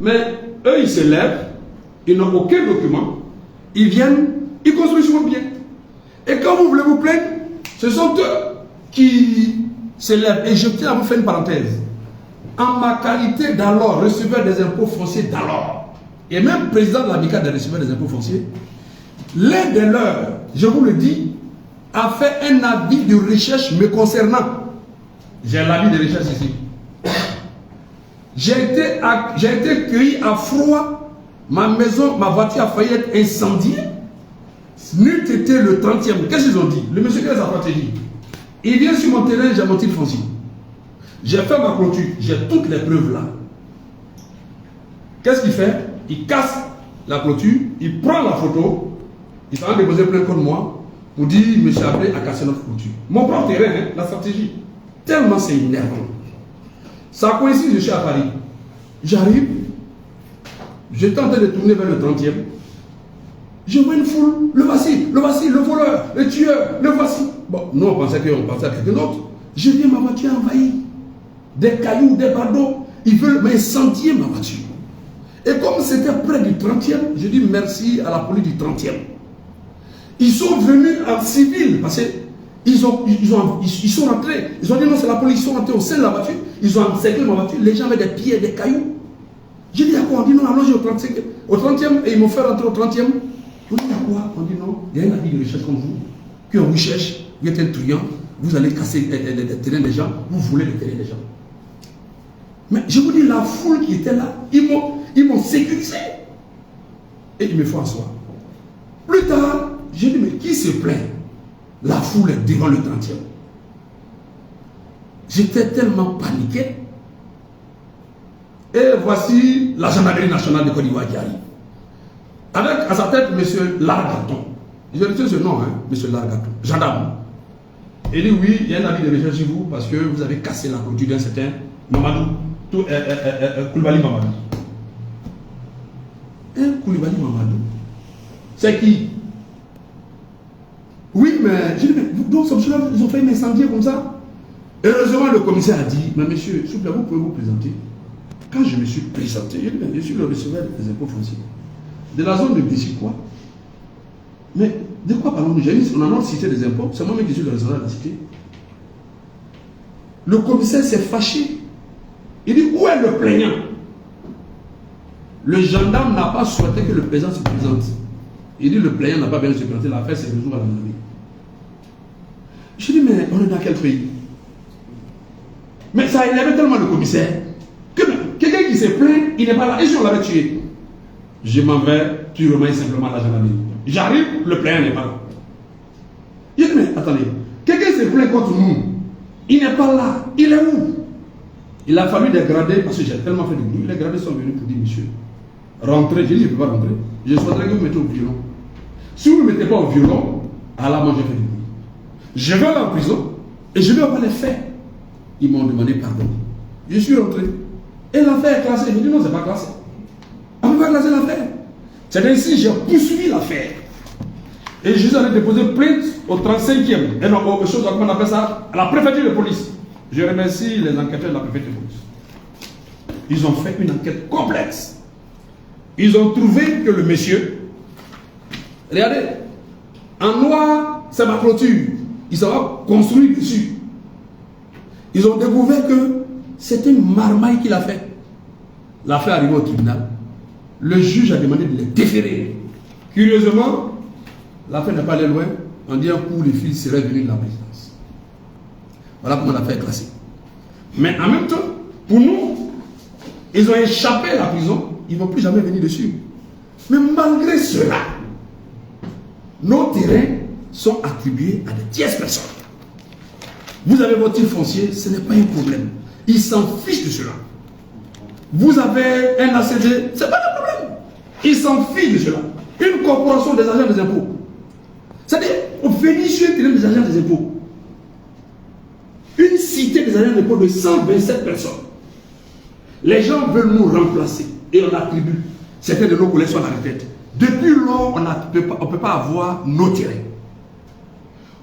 Mais eux, ils se lèvent, ils n'ont aucun document, ils viennent, ils construisent sur vos biens. Et quand vous voulez vous plaindre, ce sont eux qui se lèvent. Et je tiens à vous faire une parenthèse. En ma qualité d'alors, receveur des impôts fonciers d'alors, et même président de l'amicale des receveurs des impôts fonciers, l'un de leurs, je vous le dis, a fait un avis de recherche me concernant. J'ai l'avis de recherche ici. J'ai été cueilli à froid. Ma maison, ma voiture a failli être incendiée. N'eût été le 30e. Qu'est-ce qu'ils ont dit? Le monsieur qui les a protégés. Il vient sur mon terrain, j'ai mon titre foncier. J'ai fait ma clôture. J'ai toutes les preuves là. Qu'est-ce qu'il fait? Il casse la clôture, il prend la photo, il va déposer plainte contre moi pour dire monsieur Ablé a cassé notre clôture. Mon propre terrain, hein, la stratégie. Tellement c'est énervant. Ça coïncide, je suis à Paris. J'arrive, j'étais en train de tourner vers le 30e. Je vois une foule, le voici, le voleur, le tueur, le voici. Bon, nous on pensait à quelqu'un d'autre. Je viens, ma voiture envahie. Des cailloux, des bardeaux, ils veulent m'incendier ma voiture. Et comme c'était près du 30e, je dis merci à la police du 30e. Ils sont venus en civil parce qu'ils sont rentrés. Ils ont dit non, c'est la police. Ils sont rentrés au sein de la voiture. Ils ont encerclé ma voiture. Les gens avaient des pieds, des cailloux. J'ai dit à quoi? On dit non, allons au 30e et ils m'ont fait rentrer au 30e. On dit à quoi? On dit non, il y a un avis de recherche comme vous, qu'on vous cherche, vous êtes un truand, vous allez casser les terrains des gens, vous voulez les terrains des gens. Mais je vous dis, la foule qui était là, ils m'ont sécurisé. Et il me faut asseoir. Plus tard, j'ai dit, mais qui se plaint? La foule est devant le 30e. J'étais tellement paniqué. Et voici la gendarmerie nationale de Côte d'Ivoire qui arrive. Avec à sa tête, M. Largaton. Je retiens ce nom, hein, M. Largaton. Gendarme. Il dit, oui, il y a un avis de recherche chez vous parce que vous avez cassé la clôture d'un certain Mamadou. Koulibaly Mamadou. Un Koulibaly Mamadou. C'est qui? Oui, mais j'ai dit, donc ils ont fait m'incendier comme ça. Heureusement, le commissaire a dit, mais monsieur, s'il vous plaît, vous pouvez vous présenter. Quand je me suis présenté, j'ai dit, je suis le receveur des impôts fonciers. De la zone de Béchi, quoi? Mais de quoi parlons-nous? On a notre cité des impôts, c'est moi-même qui suis le receveur de la cité. Le commissaire s'est fâché. Il dit, où est le plaignant? Le gendarme n'a pas souhaité que le président se présente. Il dit, le plaignant n'a pas bien se présenter, l'affaire c'est résoudre à la nuit. Je dis, mais on est dans quel pays? Mais ça énervait tellement le commissaire que quelqu'un qui s'est plaint, il n'est pas là. Et si on l'avait tué? Je m'en vais purement et simplement à la gendarmerie. J'arrive, le plaignant n'est pas là. Il dit, mais attendez, quelqu'un s'est plaint contre nous. Il n'est pas là. Il est où? Il a fallu des gradés, parce que j'ai tellement fait de bruit. Les gradés sont venus pour dire, monsieur, rentrez. J'ai dit, je ne peux pas rentrer. Je souhaiterais que vous mettez au violon. Si vous ne mettez pas au violon, alors moi j'ai fait du bruit. Je vais aller en prison et je vais avoir les faits. Ils m'ont demandé pardon. Je suis rentré. Et l'affaire est classée. Je dis non, c'est pas classé. On ne peut pas classer l'affaire. C'est ainsi que j'ai poursuivi l'affaire. Et je suis allé déposer plainte au 35e. Et non, aux choses, comment on appelle ça? À la préfecture de police. Je remercie les enquêteurs de la préfecture de police. Ils ont fait une enquête complexe. Ils ont trouvé que le monsieur, regardez, en noir, c'est ma clôture. Ils sont construits dessus. Ils ont découvert que c'était une marmaille qu'il a fait. L'affaire arrivée au tribunal. Le juge a demandé de les déférer. Curieusement, l'affaire n'est pas allée loin. On dit un coup, les fils seraient venus de la présidence. Voilà comment l'affaire est classée. Mais en même temps, pour nous, ils ont échappé à la prison. Ils ne vont plus jamais venir dessus. Mais malgré cela, nos terrains sont attribués à des tierces personnes. Vous avez votre titre foncier, ce n'est pas un problème. Ils s'en fichent de cela. Vous avez un ACG, ce n'est pas un problème. Ils s'en fichent de cela. Une corporation des agents des impôts. C'est-à-dire, on finit sur le terrain des agents des impôts. Une cité des agents des impôts de 127 personnes. Les gens veulent nous remplacer et on attribue certains de nos collègues sur la retraite. Depuis lors, on ne peut pas avoir nos terrains.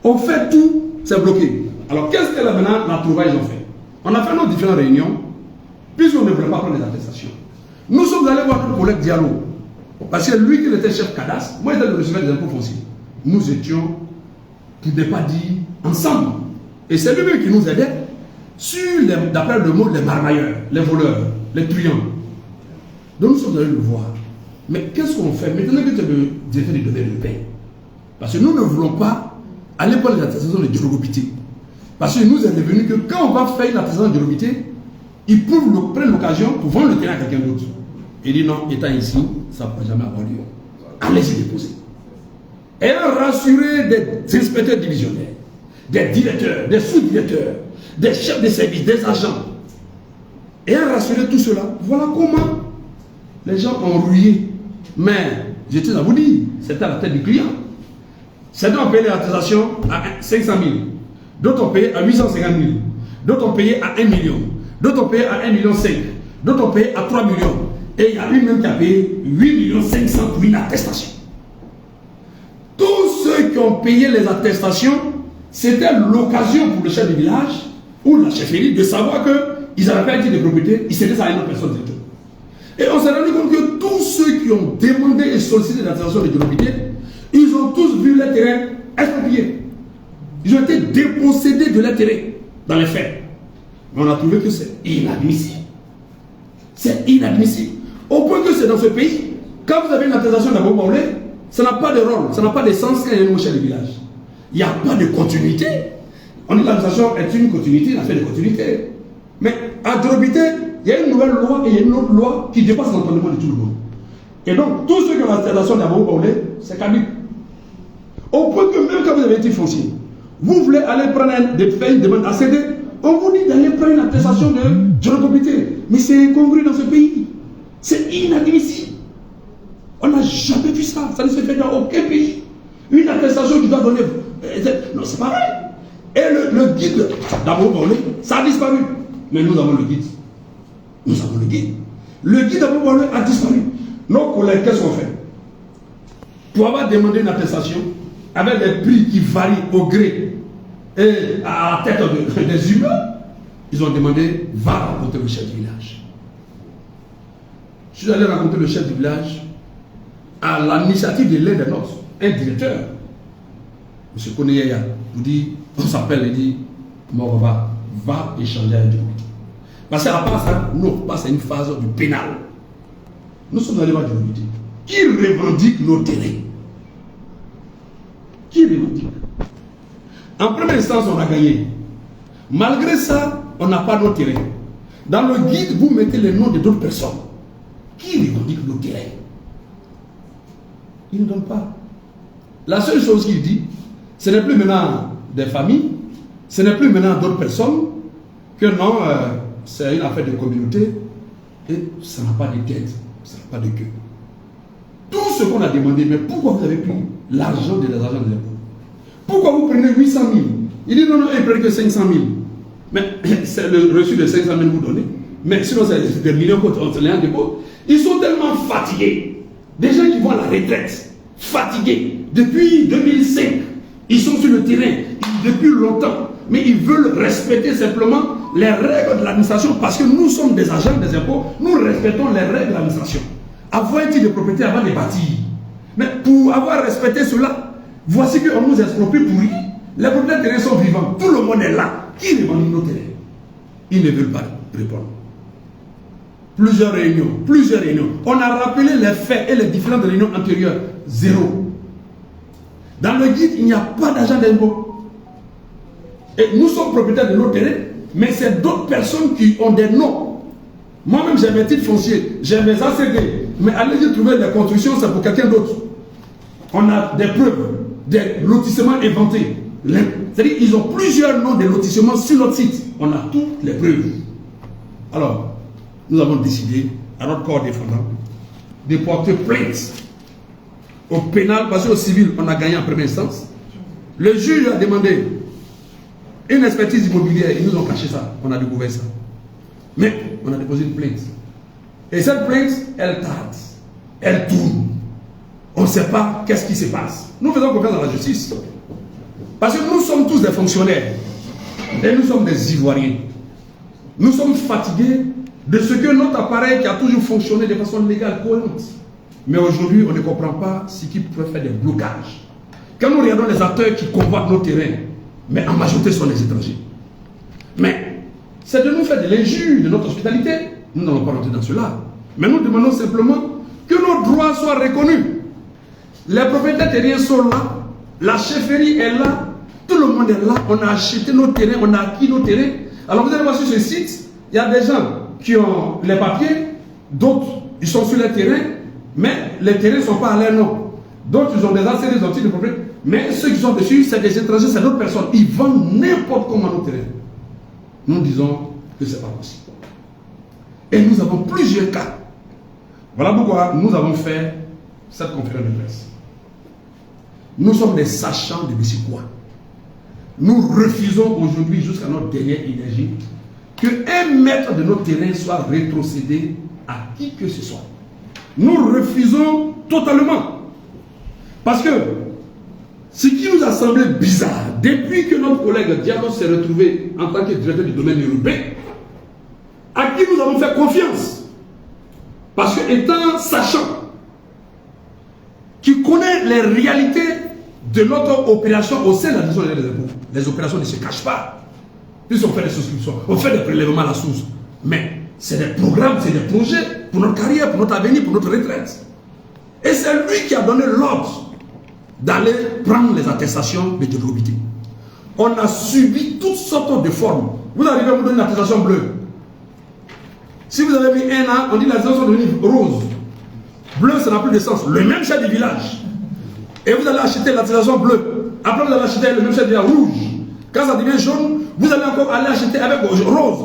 On fait tout, c'est bloqué. Alors qu'est-ce que là maintenant, la trouvaille, ils ont fait? On a fait nos différentes réunions, puisqu'on ne voulait pas prendre les attestations. Nous sommes allés voir notre collègue Diallo. Parce que lui qui était chef cadastre, moi j'étais le receveur des impôts fonciers. Nous étions, pour ne pas dire, ensemble. Et c'est lui-même qui nous aidait sur, d'après le mot, les marmailleurs, les voleurs, les truands. Donc nous sommes allés le voir. Mais qu'est-ce qu'on fait? Maintenant que tu es le directeur du domaine de paix. Parce que nous ne voulons pas aller voir les attestations de djorobité. Parce que nous est devenu que quand on va faire une attestation de djorobité, ils prennent l'occasion pour vendre le terrain à quelqu'un d'autre. Il dit non, étant ici, ça ne peut jamais avoir lieu. Allez-y déposer. Et rassurer des inspecteurs divisionnaires, des directeurs, des sous-directeurs, des chefs de service, des agents. Et rassurer tout cela. Voilà comment les gens ont rouillé. Mais, je tiens à vous dire, c'était à la tête du client. Certains ont payé l'attestation à 500 000. D'autres ont payé à 850 000. D'autres ont payé à 1 million. D'autres ont payé à 1,5 million. D'autres ont payé à 3 millions. Et il y a une même qui a payé 8,5 millions pour une attestation. Tous ceux qui ont payé les attestations, c'était l'occasion pour le chef du village ou la chefferie de savoir qu'ils n'avaient pas été de propriété, ils s'étaient à une autre personne. Et on s'est rendu compte que tous ceux qui ont demandé et sollicité l'attestation de propriété, ils ont tous vu leur terrain exproprié. Ils ont été dépossédés de leur terrain dans les faits. Mais on a trouvé que c'est inadmissible. C'est inadmissible. Au point que c'est dans ce pays, quand vous avez une attestation d'abord Baoulé, ça n'a pas de rôle, ça n'a pas de sens quand il y a une chef de village. Il n'y a pas de continuité. On dit que l'attestation est une continuité, une affaire de continuité. Mais à Djorobité, il y a une nouvelle loi et il y a une autre loi qui dépasse l'entendement de tout le monde. Et donc, tous ceux qui ont l'attestation d'abord Baoulé, c'est caduc. Au point que même quand vous avez été foncier, vous voulez aller prendre faire une demande à céder, on vous dit d'aller prendre une attestation de Djorobité. Mais c'est incongru dans ce pays. C'est inadmissible. On n'a jamais vu ça. Ça ne se fait dans aucun pays. Une attestation qui doit donner. Non, c'est pareil. Et le guide d'abord, ça a disparu. Mais nous avons le guide. Nous avons le guide. Le guide d'abord a disparu. Nos collègues, qu'est-ce qu'on fait? Pour avoir demandé une attestation, avec des prix qui varient au gré et à la tête des humains, ils ont demandé, va rencontrer le chef du village. Je suis allé rencontrer le chef du village à l'initiative de l'un des nôtres, un directeur, M. Koneyaya, vous dit, on s'appelle et dit, mon papa, va échanger avec Dieu. Parce qu'à part ça, nous, on passe à une phase du pénal. Nous sommes allés voir Dieu. Qui revendique nos terrains? Qui revendique? En première instance, on a gagné. Malgré ça, on n'a pas nos terrains. Dans le guide, vous mettez les noms de d'autres personnes. Qui revendique nos terrains? Il ne donne pas. La seule chose qu'il dit, ce n'est plus maintenant des familles, ce n'est plus maintenant d'autres personnes, que non, c'est une affaire de communauté, et ça n'a pas de tête, ça n'a pas de queue. Tout ce qu'on a demandé, mais pourquoi vous avez pris l'argent des agents de l'impôt? Pourquoi vous prenez 800 000? Il dit non, non, il ne prend que 500 000. Mais c'est le reçu de 500 000 que vous donnez. Mais sinon, c'est des millions qu'on se les en dépôt. Ils sont tellement fatigués. Des gens qui vont à la retraite, fatigués. Depuis 2005, ils sont sur le terrain depuis longtemps. Mais ils veulent respecter simplement les règles de l'administration parce que nous sommes des agents des impôts. Nous respectons les règles de l'administration. Avoir un titre de propriété avant de bâtir. Mais pour avoir respecté cela, voici qu'on nous exproprie pourri. Les propriétaires terrains sont vivants. Tout le monde est là. Qui revendique nos terrains? Ils ne veulent pas répondre. Plusieurs réunions. On a rappelé les faits et les différentes réunions antérieures. Zéro. Dans le guide, il n'y a pas d'agent d'impôt. Et nous sommes propriétaires de nos terrains, mais c'est d'autres personnes qui ont des noms. Moi-même, j'ai mes titres fonciers, j'ai mes ACD, mais allez-y trouver des constructions, c'est pour quelqu'un d'autre. On a des preuves, des lotissements inventés. C'est-à-dire qu'ils ont plusieurs noms de lotissements sur notre site. On a toutes les preuves. Alors, nous avons décidé, à notre corps défendant, de porter plainte au pénal, parce qu'au civil, on a gagné en première instance. Le juge a demandé une expertise immobilière, ils nous ont caché ça, on a découvert ça. Mais on a déposé une plainte. Et cette plainte, elle tarde, elle tourne. On ne sait pas qu'est-ce qui se passe. Nous faisons confiance à la justice. Parce que nous sommes tous des fonctionnaires. Et nous sommes des Ivoiriens. Nous sommes fatigués de ce que notre appareil qui a toujours fonctionné de façon légale, cohérente. Mais aujourd'hui, on ne comprend pas ce qui peut faire des blocages. Quand nous regardons les acteurs qui convoitent nos terrains, mais en majorité sont les étrangers. Mais c'est de nous faire de l'injure de notre hospitalité. Nous n'allons pas rentrer dans cela. Mais nous demandons simplement que nos droits soient reconnus. Les propriétaires terriens sont là, la chefferie est là, tout le monde est là, on a acheté nos terrains, on a acquis nos terrains. Alors vous allez voir sur ce site, il y a des gens qui ont les papiers, d'autres ils sont sur les terrains, mais les terrains ne sont pas à leur nom. D'autres ils ont des accès, des outils de propriété, mais ceux qui sont dessus, c'est des étrangers, c'est d'autres personnes. Ils vendent n'importe comment nos terrains. Nous disons que ce n'est pas possible. Et nous avons plusieurs cas. Voilà pourquoi nous avons fait cette conférence de presse. Nous sommes des sachants de M. quoi. Nous refusons aujourd'hui, jusqu'à notre dernière énergie, qu'un mètre de notre terrain soit rétrocédé à qui que ce soit. Nous refusons totalement. Parce que ce qui nous a semblé bizarre, depuis que notre collègue Diallo s'est retrouvé en tant que directeur du domaine européen, à qui nous avons fait confiance, parce que étant sachant, qui connaît les réalités de notre opération au sein de la division des impôts, les opérations ne se cachent pas. Puisqu'on fait des souscriptions, on fait des prélèvements à la source, mais c'est des programmes, c'est des projets pour notre carrière, pour notre avenir, pour notre retraite. Et c'est lui qui a donné l'ordre d'aller prendre les attestations de durabilité. On a subi toutes sortes de formes. Vous arrivez à vous donner une attestation bleue. Si vous avez mis un an, on dit que les attestations sont devenues roses. Bleu, ça n'a plus de sens. Le même chef du village. Et vous allez acheter l'attestation bleue. Après, vous allez acheter le même chef du village rouge. Quand ça devient jaune, vous allez encore aller acheter avec rose.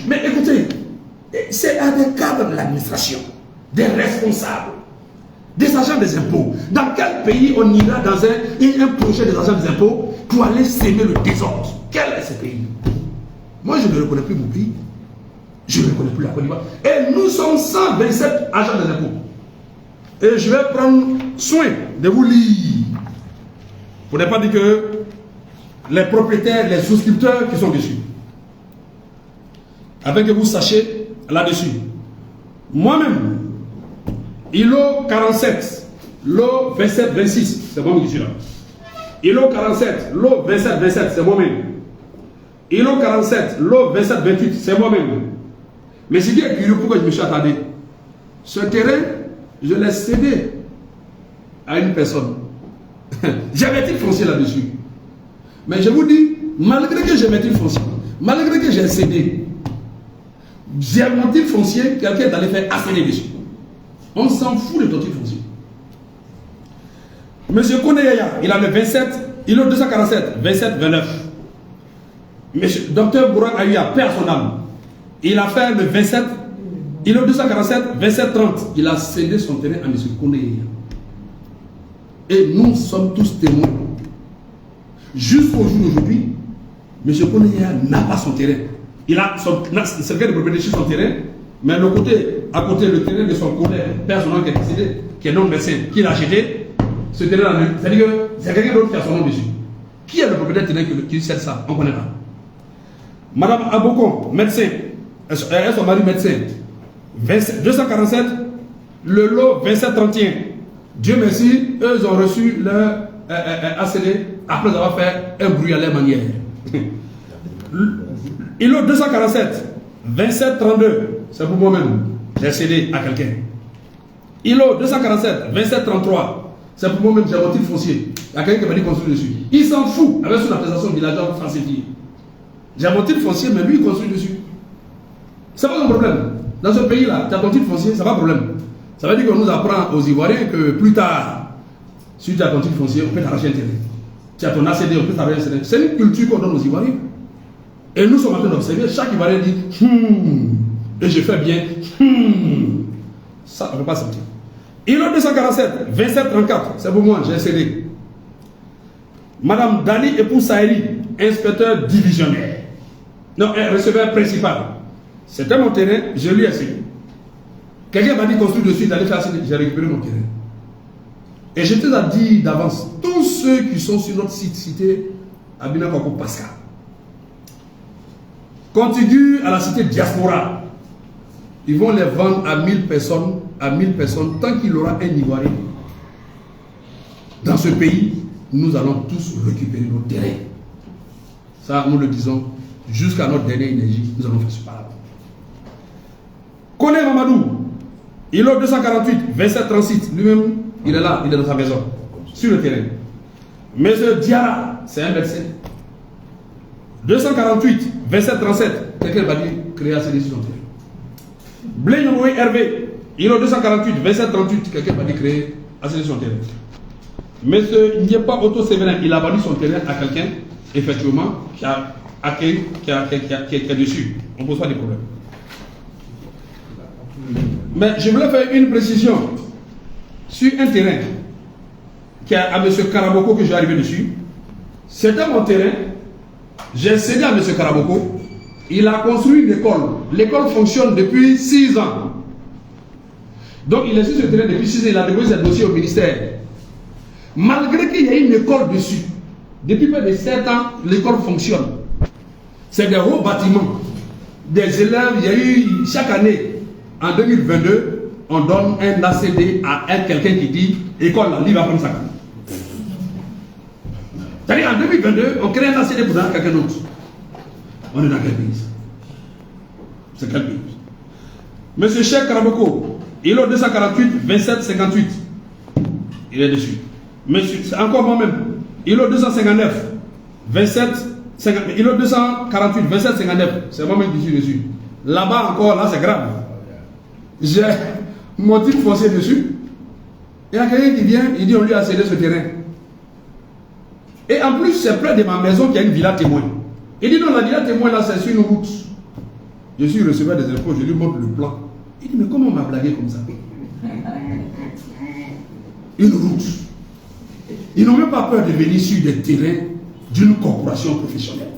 Mais écoutez, c'est à des cadres de l'administration, des responsables, des agents des impôts. Dans quel pays on ira dans un projet des agents des impôts pour aller s'aimer le désordre? Quel est ce pays? Moi, je ne reconnais plus mon pays. Je ne reconnais plus la Côte d'Ivoire. Et nous sommes 127 agents des impôts. Et je vais prendre soin de vous lire. Pour ne pas dire que les propriétaires, les souscripteurs qui sont dessus. Afin que vous sachiez là-dessus. Moi-même, ILO 47, LO 27, 26, c'est moi qui suis là. ILO 47, LO 27, 27, c'est moi-même. ILO 47, LO 27, 28, c'est moi-même. Mais c'est bien curieux pourquoi je me suis attardé. Ce terrain, je l'ai cédé à une personne. J'avais titre foncier là-dessus. Mais je vous dis, malgré que j'ai mis titre foncier, malgré que j'ai cédé, j'ai mon titre foncier, quelqu'un est allé faire asséner dessus. On s'en fout de ton titre foncier. Monsieur Koneyaya, il a le 27, il a le 247, 27, 29. Monsieur Dr Bourang a eu à paix à son âme. Il a fait le 27, il a le 247, 27, 30. Il a cédé son terrain à monsieur Koneyaya. Et nous sommes tous témoins. Jusqu'au jour d'aujourd'hui, M. Koneyaya n'a pas son terrain. Il a son certificat de propriété sur son terrain, mais le côté, à côté, le terrain de son collègue personnel qui est décédé, qui est non-médecin, qui l'a acheté, ce terrain-là, c'est-à-dire que c'est quelqu'un d'autre qui a son nom dessus. Qui est le propriétaire terrain qui cède ça? On ne connaît pas. Madame Aboko, médecin, et son mari médecin, 247, le lot 2731. Dieu merci, eux ont reçu leur ACD après avoir fait un bruit à leur manière. ILO 247, 2732, c'est pour moi-même, j'ai cédé à quelqu'un. ILO 247, 2733, c'est pour moi-même, j'ai mon titre foncier. Il y a quelqu'un qui m'a dit construire dessus. Il s'en fout avec son appréciation villageoise falsifiée. J'ai mon titre foncier, mais lui il construit dessus. C'est pas un problème. Dans ce pays-là, tu as ton titre foncier, c'est pas un problème. Ça veut dire qu'on nous apprend aux Ivoiriens que plus tard, si tu as ton titre foncier, on peut t'arracher un terrain. Tu as ton ACD, on peut t'arracher un terrain. C'est une culture qu'on donne aux Ivoiriens. Et nous sommes en train d'observer, chaque Ivoirien dit et je fais bien, ça ne peut pas sortir. ILO 247, 2734, c'est pour moi, j'ai cédé. Madame Dali épouse Saïri, inspecteur divisionnaire. Non, receveur principal. C'était mon terrain, je lui ai cédé. Quelqu'un m'a dit construire dessus, d'aller faire ça, j'ai récupéré mon terrain. Et je te dis d'avance, tous ceux qui sont sur notre site cité Abina Koko Pascal, contigu à la cité Diaspora, ils vont les vendre à 1000 personnes, tant qu'il aura un Ivoirien. Dans ce pays, nous allons tous récupérer nos terrains. Ça, nous le disons, jusqu'à notre dernière énergie, nous allons faire ce parabole. Kone Mamadou, il est 248, 27, 36, lui-même, il est là, il est dans sa maison, sur le terrain. Monsieur Diara, c'est un médecin. 248, 27, 37, quelqu'un va dire créer assez de son terrain. Blénomoé Hervé, il est 248, 27, 38, quelqu'un va dire créer assez de son terrain. Monsieur Niepa Otto Séverin, il a vendu son terrain à quelqu'un, effectivement, qui est dessus. On ne pose pas de problème. Mais je voulais faire une précision sur un terrain qui est à M. Karaboko que j'ai arrivé dessus. C'était mon terrain. J'ai cédé à M. Karaboko. Il a construit une école. L'école fonctionne depuis 6 ans. Donc il est sur ce terrain depuis 6 ans. Il a déposé ses dossiers au ministère. Malgré qu'il y ait une école dessus, depuis près de 7 ans, l'école fonctionne. C'est des hauts bâtiments. Des élèves, il y a eu chaque année, en 2022, on donne un ACD à quelqu'un qui dit école, là, lui va prendre sa carte. C'est-à-dire en 2022, on crée un ACD pour donner à quelqu'un d'autre. On est dans quel pays? C'est quel pays? Monsieur Cheikh Karaboko, il est 248, 27, 58. Il est dessus. Monsieur, c'est encore moi-même. Il est 259, 27, 50, il est 248, 27, 59. C'est moi-même qui suis dessus. Là-bas encore, là c'est grave. J'ai mon titre foncier dessus. Il y a quelqu'un qui vient, il dit on lui a cédé ce terrain. Et en plus, c'est près de ma maison qu'il y a une villa témoin. Il dit non, la villa témoin là, c'est sur une route. Je suis receveur des impôts, je lui montre le plan. Il dit mais comment on m'a blagué comme ça? Une route. Ils n'ont même pas peur de venir sur des terrains d'une corporation professionnelle.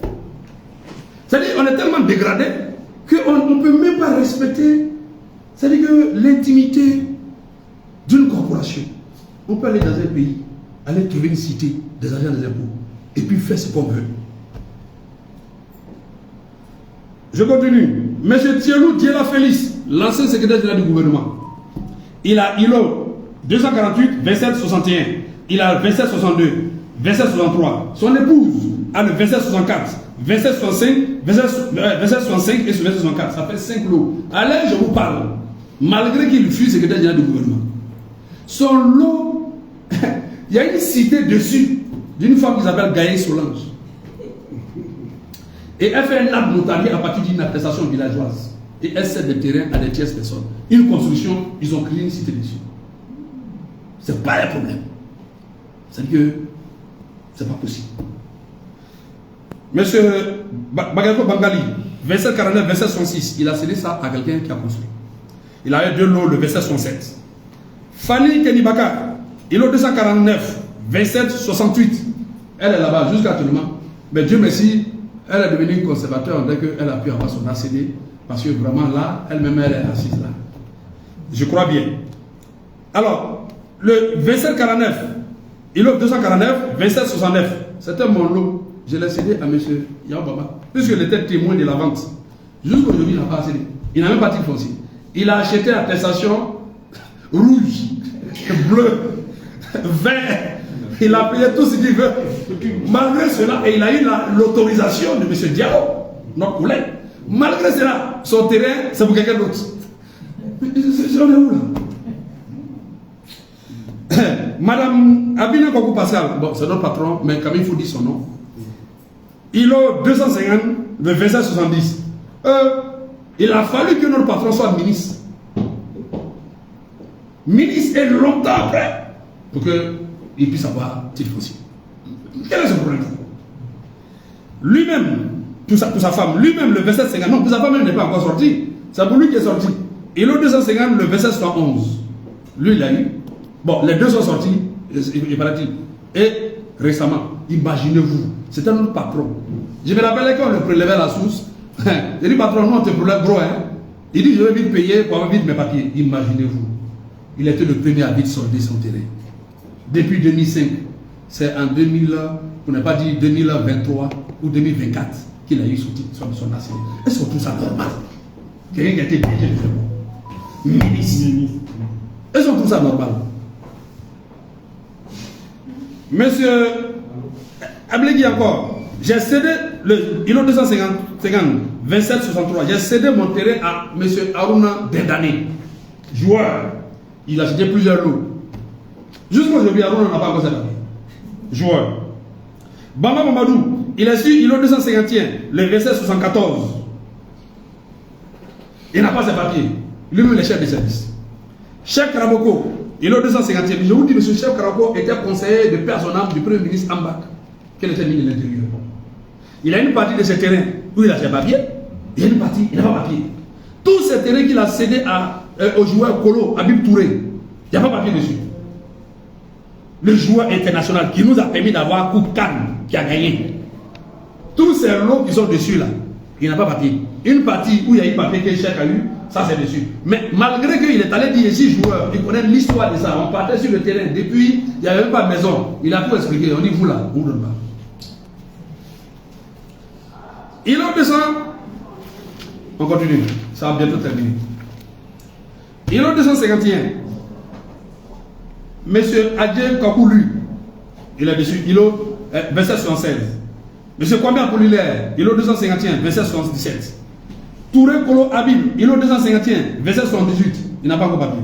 C'est-à-dire qu'on est tellement dégradé qu'on ne peut même pas respecter, c'est-à-dire que l'intimité d'une corporation. On peut aller dans un pays, aller trouver une cité des agents des impôts et puis faire ce qu'on veut. Je continue. Monsieur Thielou Diela Félix, l'ancien secrétaire général du gouvernement, il a 248, 27, 61. Il a 27, 62, 27, 63. Son épouse a le 27, 64, 27, 65, 27, 65 et 27, 64. Ça fait 5 lots. Allez, je vous parle. Malgré qu'il fût secrétaire général du gouvernement, son lot, il y a une cité dessus d'une femme qui s'appelle Gaëlle Solange. Et elle fait un acte notarié à partir d'une attestation villageoise. Et elle cède des terrains à des tierces personnes. Une construction, ils ont créé une cité dessus. C'est pas un problème. C'est-à-dire que c'est pas possible. Monsieur Bagako Bangali, 27 49, 27 66, il a cédé ça à quelqu'un qui a construit. Il a eu 2 lots, le 27 67. Fanny Kenibaka, il a 249, 27 68. Elle est là-bas jusqu'à actuellement. Mais Dieu merci, elle est devenue conservateur dès qu'elle a pu avoir son ACD. Parce que vraiment là, elle-même elle est assise là. Je crois bien. Alors, le 27 49. Il offre 249, 27, 69. C'était mon lot. Je l'ai cédé à M. Yaobaba. Puisqu'il était témoin de la vente. Jusqu'aujourd'hui, il n'a pas cédé. Il n'a même pas de titre foncier. Il a acheté l'attestation rouge, bleu, vert. Il a payé tout ce qu'il veut. Malgré cela, et il a eu l'autorisation de M. Diao, notre collègue. Malgré cela, son terrain, c'est pour quelqu'un d'autre. J'en ai où là? Madame Abina Kokou Pascal, bon, c'est notre patron, mais quand même il faut dire son nom. Il a 250, le 2770. Il a fallu que notre patron soit ministre. Ministre et longtemps après, pour qu'il puisse avoir titre foncier. Quel est ce problème? Lui-même, pour sa femme, lui-même le 2750, non, pour sa femme, elle n'est pas encore sorti. C'est pour lui qui est sorti. Il a 250, le 2711. Lui, il a eu. Bon, les deux sont sortis, il paraît-il. Et récemment, imaginez-vous, c'était notre patron. Je me rappelle quand on le prélevait à la source. Il dit, patron, nous on te prélève gros, hein. Il dit, je vais vite payer pour avoir vite mes papiers. Imaginez-vous, il était le premier à vite solder son terrain. Depuis 2005, c'est en 2000, on n'a pas dit 2023 ou 2024 qu'il a eu son ACD. Est-ce qu'on trouve ça normal? Quelqu'un qui a été payé de bon. ministre. Est-ce qu'on trouve ça normal? Monsieur Ablegui encore, j'ai cédé le ILO 250, 2763, j'ai cédé mon terrain à monsieur Aruna Dendane, joueur. Il a acheté plusieurs lots. Jusqu'aujourd'hui, Aruna n'a pas encore cette année. Joueur. Bamba Mamadou, il a su ILO 251, le verset 74. Il n'a pas ses papiers. Lui-même, le chef de service. Cheikh Karaboko, ILO 251. Je vous dis, M. Cheikh Karaboko était conseiller de paix à son âme du Premier ministre Ambak, quel était ministre de l'Intérieur. Il a une partie de ses terrains où il a ses papiers, il y a une partie, il n'a pas papier. Tous ces terrains qu'il a cédés au joueur Kolo, Habib Touré, il n'y a pas papier dessus. Le joueur international qui nous a permis d'avoir Coupe Cannes, qui a gagné. Tous ces lots qui sont dessus là, il n'a pas papier. Une partie où il y a eu papier que Cheikh a eu, ça c'est dessus. Mais malgré qu'il est allé dire ici joueur, il connaît l'histoire de ça. On partait sur le terrain, depuis, il n'y avait même pas de maison. Il a pu expliquer, on dit vous là, vous ne pas. Il a descend, on continue, ça va bientôt terminer. Il a 251. Monsieur Adje Kakoulu, il est dessus, il a verset 76. Monsieur Kwame Apollinaire, il a 251, verset 77. Touré Kolo Habib, il a 251, verset 78. Il n'a pas encore papier.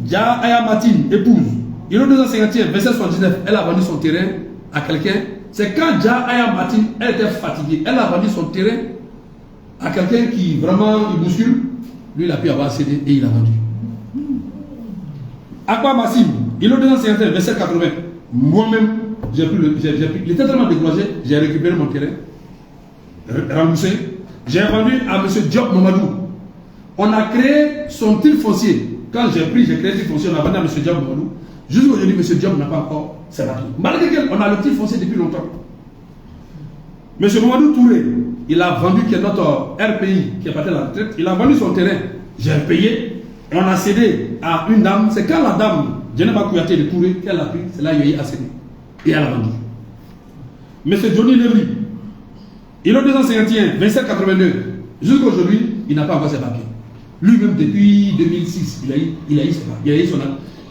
Dia Aya Matine, épouse, il a 251, verset 79. Elle a vendu son terrain à quelqu'un. C'est quand Dia Aya Matine, elle était fatiguée. Elle a vendu son terrain à quelqu'un qui vraiment il bouscule. Lui, il a pu avoir cédé et il a vendu. Aqua Massim, il a 251, verset 80. Moi-même, j'ai pris il était tellement découragé, j'ai récupéré mon terrain, remboursé. J'ai vendu à M. Diop Mamadou. On a créé son titre foncier. Quand j'ai créé le titre foncier, on a vendu à M. Diop Mamadou. Jusqu'aujourd'hui, M. Diop n'a pas encore ses papiers. Malgré qu'on a le titre foncier depuis longtemps. M. Mamadou Touré, il a vendu, qui est notre RPI, qui est parti à la retraite, il a vendu son terrain. J'ai payé et on a cédé à une dame. C'est quand la dame, Djeneba Kouyaté de Touré, qu'elle a pris, c'est là qu'il a cédé. Et elle a vendu. M. Johnny Levry, il a 251, 2782. Jusqu'aujourd'hui, il n'a pas encore ses papiers. Lui-même, depuis 2006, il a eu ses papiers.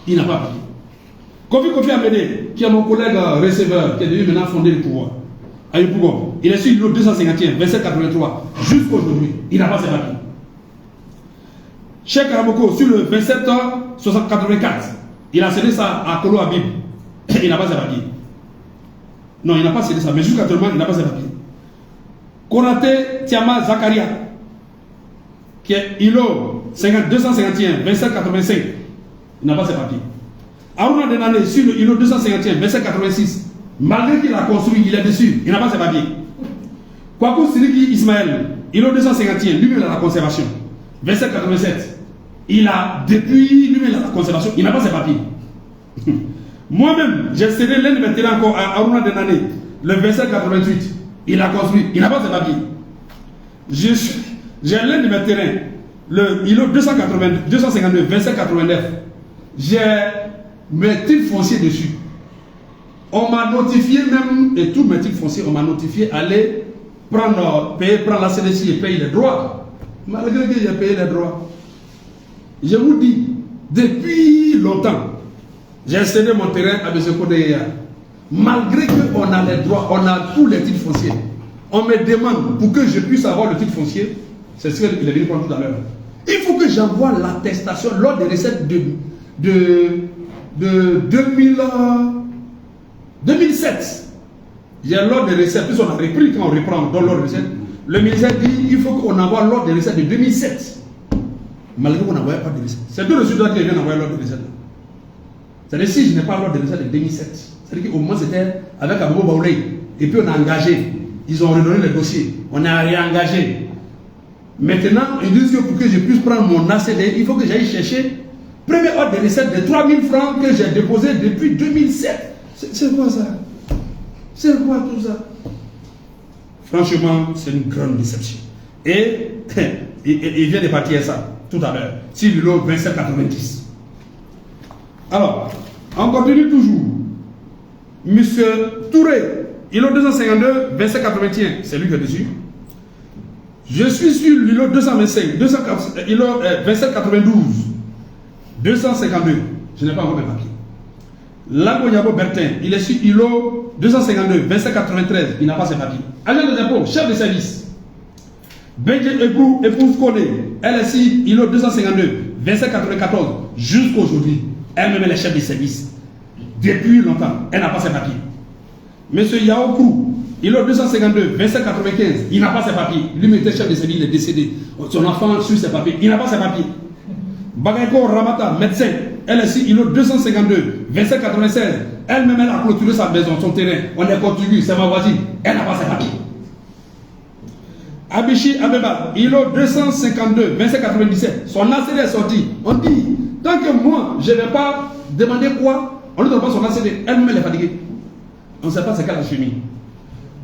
Il n'a pas papier. Kofi Amédé, qui est mon collègue receveur, qui est devenu maintenant fondé le pouvoir, à Yopougon, il est sur le 251, 2783. Jusqu'aujourd'hui, il n'a pas ses papiers. Cheikh Karaboko, sur le 2784, il a cédé ça à Kolo Habib. Il n'a pas ses papiers. Non, il n'a pas cédé ça, mais jusqu'actuellement, il n'a pas ses papiers. Konaté Tiama Zakaria, qui est ILO 251, 2785, il n'a pas ses papiers. Aruna Denane, sur le ILO 251, 2786, malgré qu'il a construit, il est dessus, il n'a pas ses papiers. Kwaku Siriki Ismaël, ILO 251, lui-même il a la conservation, 2787, il a, depuis lui-même il a la conservation, il n'a pas ses papiers. Moi-même, j'ai cédé l'un de mes terrains encore à Aruna Denane, le 2788. Il a construit, il n'a pas ses papiers. J'ai l'un de mes terrains, le ILO 252, 2789. J'ai mes titres fonciers dessus. On m'a notifié même, et tous mes titres fonciers, on m'a notifié aller prendre la CDC et payer les droits. Malgré que j'ai payé les droits. Je vous dis, depuis longtemps, j'ai cédé mon terrain à M. Kodéya. Malgré qu'on a les droits, on a tous les titres fonciers. On me demande, pour que je puisse avoir le titre foncier, c'est ce qu'il est venu prendre tout à l'heure. Il faut que j'envoie l'attestation lors des recettes de 2007. Il y a l'ordre des recettes, puis on a repris quand on reprend dans l'ordre des recettes. Le ministère dit il faut qu'on envoie l'ordre des recettes de 2007. Malgré qu'on n'envoie pas de recettes. C'est deux résultats qui viennent envoyer l'ordre des recettes. C'est-à-dire si je n'ai pas l'ordre des recettes de 2007. C'est-à-dire qu'au moins c'était avec Abou Baoulé. Et puis on a engagé. Ils ont redonné le dossier. On a réengagé. Maintenant, ils disent que pour que je puisse prendre mon ACD, il faut que j'aille chercher premier ordre de recette de 3000 francs que j'ai déposé depuis 2007. C'est quoi ça? C'est quoi tout ça? Franchement, c'est une grande déception. Et il vient de partir ça tout à l'heure. Si le lot 2790. Alors, on continue toujours. Monsieur Touré, il a 252, 2781, c'est lui qui est dessus. Je suis sur l'îlot 225, îlot 2792, 252. Je n'ai pas encore mes papiers. Lagoyabo Bertin, il est sur îlot 252, 2793. Il n'a pas ses papiers. Agent des impôts, chef de service. Benje épouse Kone, elle est sur îlot 252, 2794. Jusqu'à aujourd'hui, elle-même est chef de service. Depuis longtemps, elle n'a pas ses papiers. Monsieur Yao Kou, îlot 252, 2795, il n'a pas ses papiers. Lui était chef de service, il est décédé. Son enfant suit ses papiers, il n'a pas ses papiers. Bagayko Ramata, médecin, elle est sur îlot 252, 2796. Elle-même, elle a clôturé sa maison, son terrain. On est contigu, c'est ma voisine. Elle n'a pas ses papiers. Abishi Abeba, îlot 252, 2797. Son ACD est sorti. On dit, tant que moi, je ne vais pas demander quoi, on ne donne pas son ACD. Elle-même, elle est fatiguée. On ne sait pas ce qu'elle a suivi.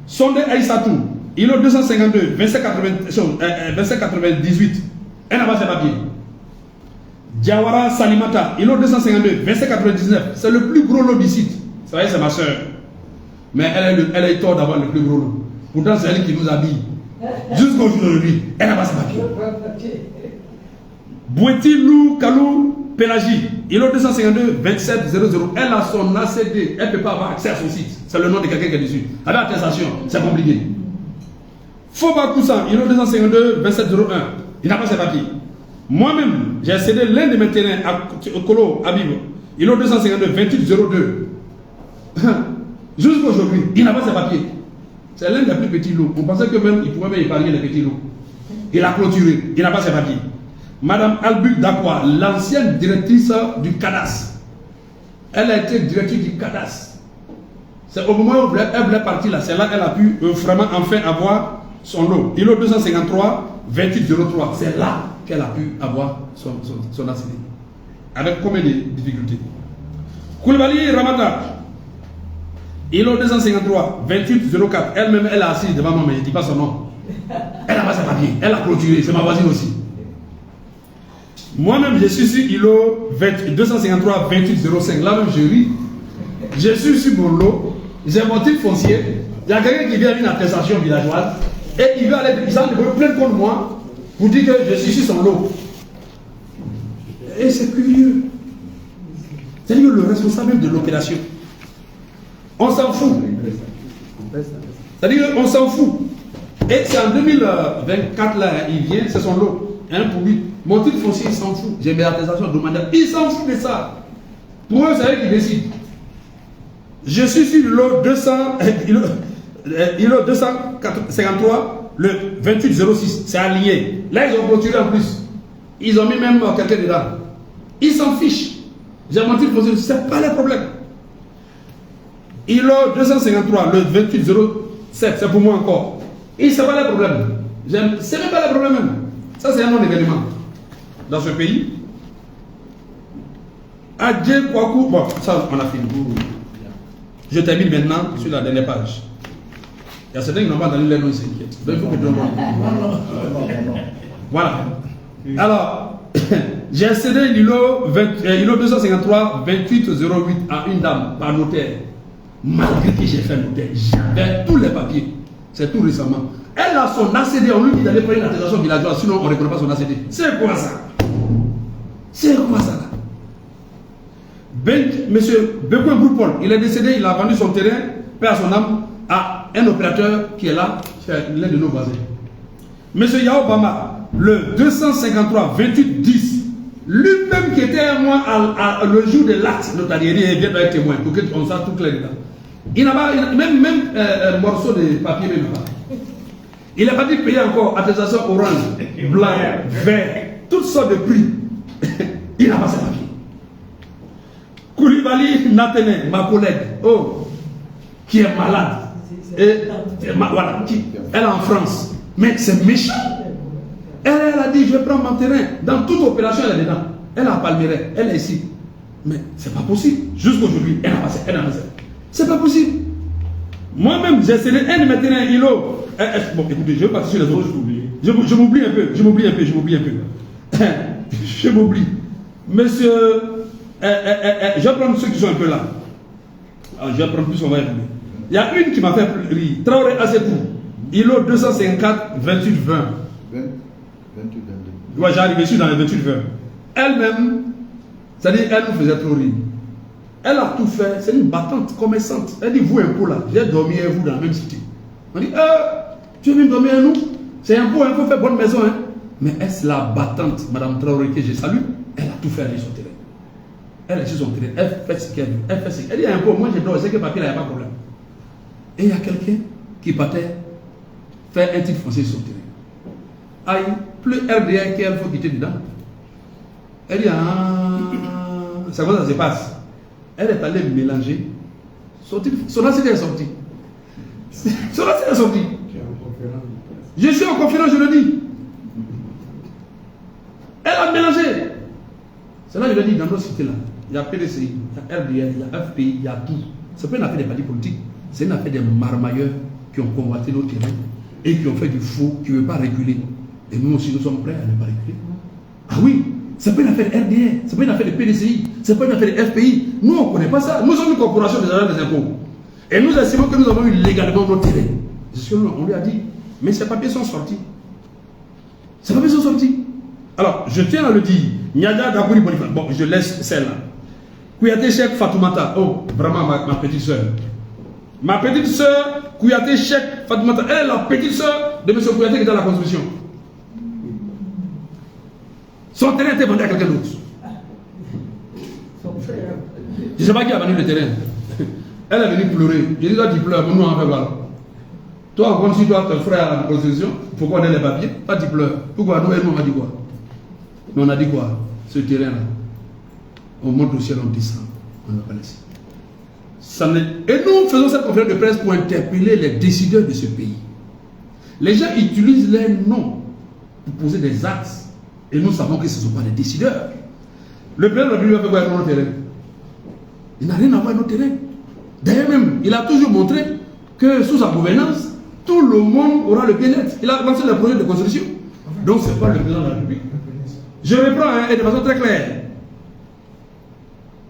Sonde Aïssatou, îlot 252, 2798. Elle n'a pas ses papiers. Diawara Salimata, îlot 252, 2799. C'est le plus gros lot du site. Vous savez, c'est ma soeur. Mais elle a eu tort d'avoir le plus gros lot. Pourtant, c'est elle qui nous habille. Jusqu'au jour d'aujourd'hui, elle n'a pas ses papiers. Boueti Lou Kalou Pélagie, îlot 252, 2700. Elle a son ACD. Elle ne peut pas avoir accès à son site. C'est le nom de quelqu'un qui est dessus. Avec attestation, c'est compliqué. Foba Koussan, îlot 252, 2701. Il n'a pas ses papiers. Moi-même, j'ai cédé l'un de mes terrains à Kolo Habib, îlot 252, 2802. Jusqu'à aujourd'hui, il n'a pas ses papiers. C'est l'un des plus petits lots. On pensait que même il pouvait même épargner les petits lots. Il a clôturé, il n'a pas ses papiers. Madame Albuc Dakwa, l'ancienne directrice du CADAS. Elle a été directrice du CADAS. C'est au moment où elle voulait partir là, c'est là qu'elle a pu vraiment enfin avoir son lot. Îlot 253, 2803. C'est là qu'elle a pu avoir son ACD. Avec combien de difficultés? Koulibaly Ramata, îlot 253, 2804. Elle-même, elle est assise devant moi, mais je ne dis pas son nom. Elle n'a pas ses papiers. Elle a clôturé. C'est ma voisine aussi. Moi-même, je suis sur îlot 253, 2805. Là même, je ris. Je suis sur mon lot. J'ai mon titre foncier. Il y a quelqu'un qui vient à une attestation villageoise. Et il veut aller, il veut plaindre contre moi pour dire que je suis sur son lot. Et c'est curieux. C'est-à-dire le responsable de l'opération. On s'en fout. C'est-à-dire qu'on s'en fout. Et c'est en 2024, là, il vient, c'est son lot. Hein, pour lui. Mon titre foncier, il s'en fout. J'ai mes attestations domaniales. Il s'en fout de ça. Pour eux, c'est eux qui décident. Je suis sur le lot 253, le 2806. C'est allié. Là, ils ont clôturé en plus. Ils ont mis même quelqu'un dedans. Ils s'en fichent. J'ai mon titre foncier. C'est pas le problème. Îlot 253, le 2807, c'est pour moi encore. Et c'est pas le problème. C'est même pas le problème même. Ça, c'est un nom d'événement. Dans ce pays. Adje Kwaku. Bon, ça, on a fini. Je termine maintenant sur la dernière page. Il y a certains qui n'ont pas donné les noms, ils s'inquiètent. Donc, il faut que je demande. Voilà. Alors, j'ai cédé l'îlot 253, 2808 à une dame par notaire. Malgré que j'ai fait notaire, j'avais tous les papiers. C'est tout récemment. Elle a son ACD, on lui dit d'aller prendre une attestation villageoise, sinon on ne reconnaît pas son ACD. C'est quoi ça? C'est quoi ça là? Monsieur Bekouen Boulpol, il est décédé, il a vendu son terrain, paix à son âme, à un opérateur qui est là, c'est l'un de nos voisins. Monsieur Yao Bama, le 253 28 10, lui-même qui était à moi le jour de l'acte notarié, il vient être témoin pour qu'on sache tout clair dedans. Il n'a pas, même morceau de papier, même pas. Il n'a pas dit payer encore attestation orange, blanc, vert, toutes sortes de prix. Il n'a pas ses papiers. Koulibaly Nathalie, ma collègue, qui est malade. Voilà, elle est en France. Mais c'est méchant. Elle a dit, je vais prendre mon terrain. Dans toute opération, elle est dedans. Elle a Palmeraie, elle est ici. Mais c'est pas possible. Jusqu'aujourd'hui, elle n'a pas ça. C'est pas possible. Moi-même, j'ai cédé un de mes terrains îlot. Bon, écoutez, je vais passer sur les autres. Je m'oublie un peu. Je m'oublie. Monsieur, je vais prendre ceux qui sont un peu là. Alors, je vais prendre plus, on va y aller. Il y a une qui m'a fait rire. Traoré Azekou, îlot 254, 28 20. 28-22. Ouais, j'arrive ici dans les 28-20. Elle-même, c'est-à-dire, elle nous faisait trop rire. Elle a tout fait, c'est une battante commerçante. Elle dit, vous impôt là, j'ai dormi avec vous dans la même cité. On dit, tu veux venir dormir avec nous? C'est impôt, il faut faire bonne maison. Hein? Mais est-ce la battante, Madame Traoré, que je salue? Elle a tout fait aller sur le terrain. Elle est sur son terrain, elle fait ce qu'elle veut. Elle fait ce qu'elle dit, impôt, moi je dors, je sais que papier là, il n'y a pas de problème. Et il y a quelqu'un qui partait faire un titre foncier sur le terrain. Aïe, plus RDA qu'elle faut quitter dedans. Elle dit, c'est comment ça se passe? Elle est allée mélanger. Son assiette est sortie. Son assiette est sortie. Je suis en conférence, je le dis. Elle a mélangé. C'est là que je le dis, dans nos cités là. Il y a PDCI, il y a RDA, il y a FPI, il y a tout. Ce n'est pas une affaire des partis politiques. C'est une affaire des marmailleurs qui ont convoité nos terrains et qui ont fait du faux, qui ne veulent pas réguler. Et nous aussi, nous sommes prêts à ne pas réguler. Ah oui, ce n'est pas une affaire de RDA, ce n'est pas une affaire de PDCI, ce n'est pas une affaire de FPI. Nous, on ne connaît pas ça. Nous sommes une corporation des agents des impôts. Et nous estimons que nous avons eu légalement nos terrains. C'est ce qu'on lui a dit. Mais ces papiers sont sortis. Ces papiers sont sortis. Alors, je tiens à le dire. Niadia Dakouri Boniface. Bon, je laisse celle-là. Kouyaté Cheikh Fatoumata. Oh, vraiment ma petite soeur. Ma petite soeur, Kouyaté Cheikh Fatoumata. Elle est la petite soeur de M. Kouyaté qui est dans la construction. Son terrain était vendu à quelqu'un d'autre. Je ne sais pas qui a vendu le terrain. Elle est venue pleurer. Je dis, toi tu pleures, nous on fait voilà. Toi, comme si toi, ton frère à la construction, pourquoi on a les papiers? Toi tu pleures. Pourquoi nous, on a dit quoi? Mais on a dit quoi? Ce terrain-là, on monte au ciel, on descend. On n'a pas laissé. Et nous faisons cette conférence de presse pour interpeller les décideurs de ce pays. Les gens utilisent les noms pour poser des actes. Et nous savons que ce ne sont pas des décideurs. Le président de la République a fait quoi avec notre terrain? Il n'a rien à voir avec notre terrain. D'ailleurs même, il a toujours montré que sous sa gouvernance, tout le monde aura le bien-être. Il a lancé le projet de construction. Donc ce n'est pas le président de la République. Je reprends et de façon très claire.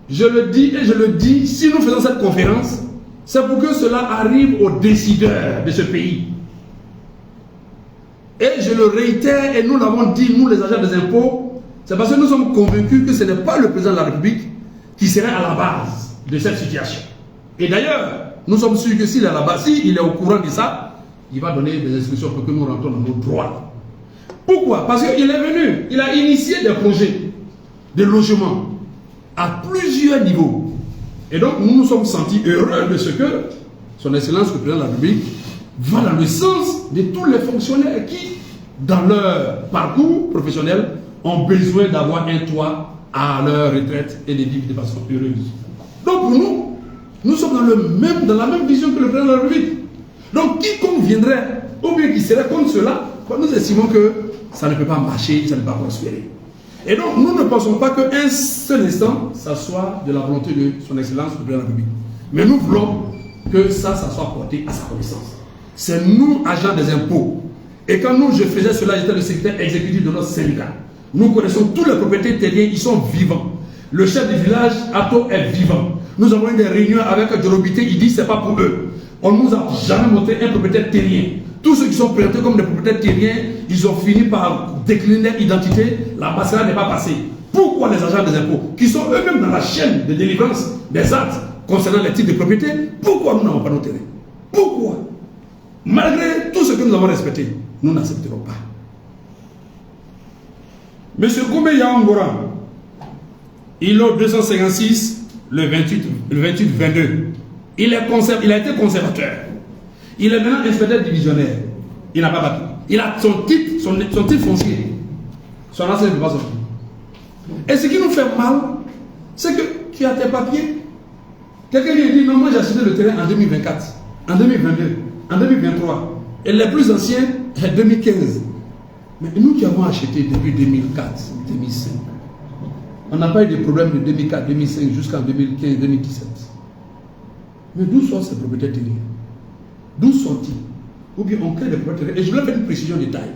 Je le dis et je le dis, si nous faisons cette conférence, c'est pour que cela arrive aux décideurs de ce pays. Et je le réitère, et nous l'avons dit, nous les agents des impôts, c'est parce que nous sommes convaincus que ce n'est pas le président de la République qui serait à la base de cette situation. Et d'ailleurs, nous sommes sûrs que s'il est à la base, s'il est au courant de ça, il va donner des instructions pour que nous rentrons dans nos droits. Pourquoi? Parce qu'il est venu, il a initié des projets de logement à plusieurs niveaux. Et donc, nous nous sommes sentis heureux de ce que son Excellence, le président de la République, va dans le sens de tous les fonctionnaires qui, dans leur parcours professionnel, ont besoin d'avoir un toit à leur retraite et de vivre de façon heureuse. Donc pour nous, nous sommes dans la même vision que le président de la République. Donc quiconque viendrait, ou bien qui serait contre cela, nous estimons que ça ne peut pas marcher, ça ne peut pas prospérer. Et donc nous ne pensons pas qu'un seul instant, ça soit de la volonté de son Excellence, le président de la République. Mais nous voulons que ça soit porté à sa connaissance. C'est nous, agents des impôts. Et quand je faisais cela, j'étais le secrétaire exécutif de notre syndicat. Nous connaissons tous les propriétaires terriens, ils sont vivants. Le chef du village, Ato, est vivant. Nous avons eu des réunions avec Djorobité, il dit que ce n'est pas pour eux. On ne nous a jamais montré un propriétaire terrien. Tous ceux qui sont présentés comme des propriétaires terriens, ils ont fini par décliner leur identité, la mascarade n'est pas passée. Pourquoi les agents des impôts, qui sont eux-mêmes dans la chaîne de délivrance des actes concernant les titres de propriété, pourquoi nous n'avons pas nos terrains? Pourquoi? Malgré tout ce que nous avons respecté, nous n'accepterons pas. Monsieur Koumé Yaongora, il a 256, le 28-22. Il a été conservateur. Il est maintenant inspecteur divisionnaire. Il n'a pas battu. Il a son titre foncier. Son ancien ne peut pas sortir. Et ce qui nous fait mal, c'est que tu as tes papiers. Quelqu'un lui dit, non, moi j'ai acheté le terrain en 2024, en 2022, en 2023. Et les plus anciens, c'est 2015. Mais nous qui avons acheté depuis 2004, 2005, on n'a pas eu de problème de 2004, 2005 jusqu'en 2015, 2017. Mais d'où sont ces propriétaires terriens? D'où sont-ils? Ou bien on crée des propriétaires terriens. Et je voulais faire une précision de taille.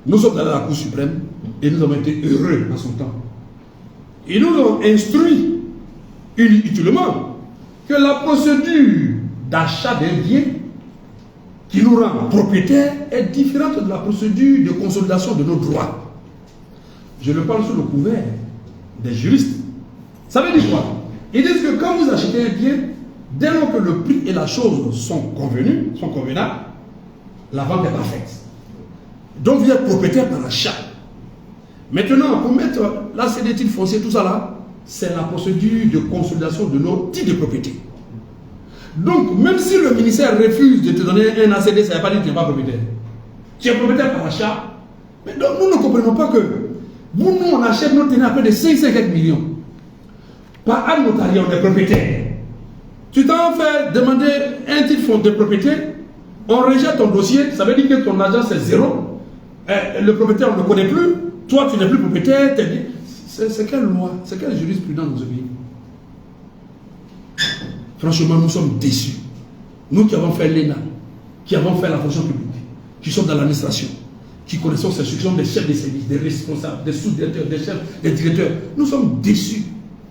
Nous sommes allés à la Cour suprême et nous avons été heureux en son temps. Ils nous ont instruit utilement que la procédure d'achat d'un bien qui nous rend propriétaires est différente de la procédure de consolidation de nos droits. Je le parle sous le couvert des juristes. Ça veut dire quoi? Ils disent que quand vous achetez un bien, dès lors que le prix et la chose sont convenus, sont convenables, la vente est parfaite. Donc vous êtes propriétaire par l'achat. Maintenant, pour mettre la CD titre foncier, tout ça là, c'est la procédure de consolidation de nos titres de propriété. Donc, même si le ministère refuse de te donner un ACD, ça ne veut pas dire que tu n'es pas propriétaire. Tu es propriétaire par achat. Mais donc, nous ne comprenons pas que nous, on achète nos terrains à peu de 5 millions. Par acte notarié, on est propriétaire. Tu t'en fais demander un titre de propriété, on rejette ton dossier, ça veut dire que ton argent c'est zéro. Le propriétaire, on ne le connaît plus. Toi, tu n'es plus propriétaire. C'est quelle loi? C'est quelle jurisprudence dans ce pays? Franchement, nous sommes déçus. Nous qui avons fait l'ENA, qui avons fait la fonction publique, qui sommes dans l'administration, qui connaissons ces instructions des chefs de service, des responsables, des sous-directeurs, des chefs, des directeurs, nous sommes déçus.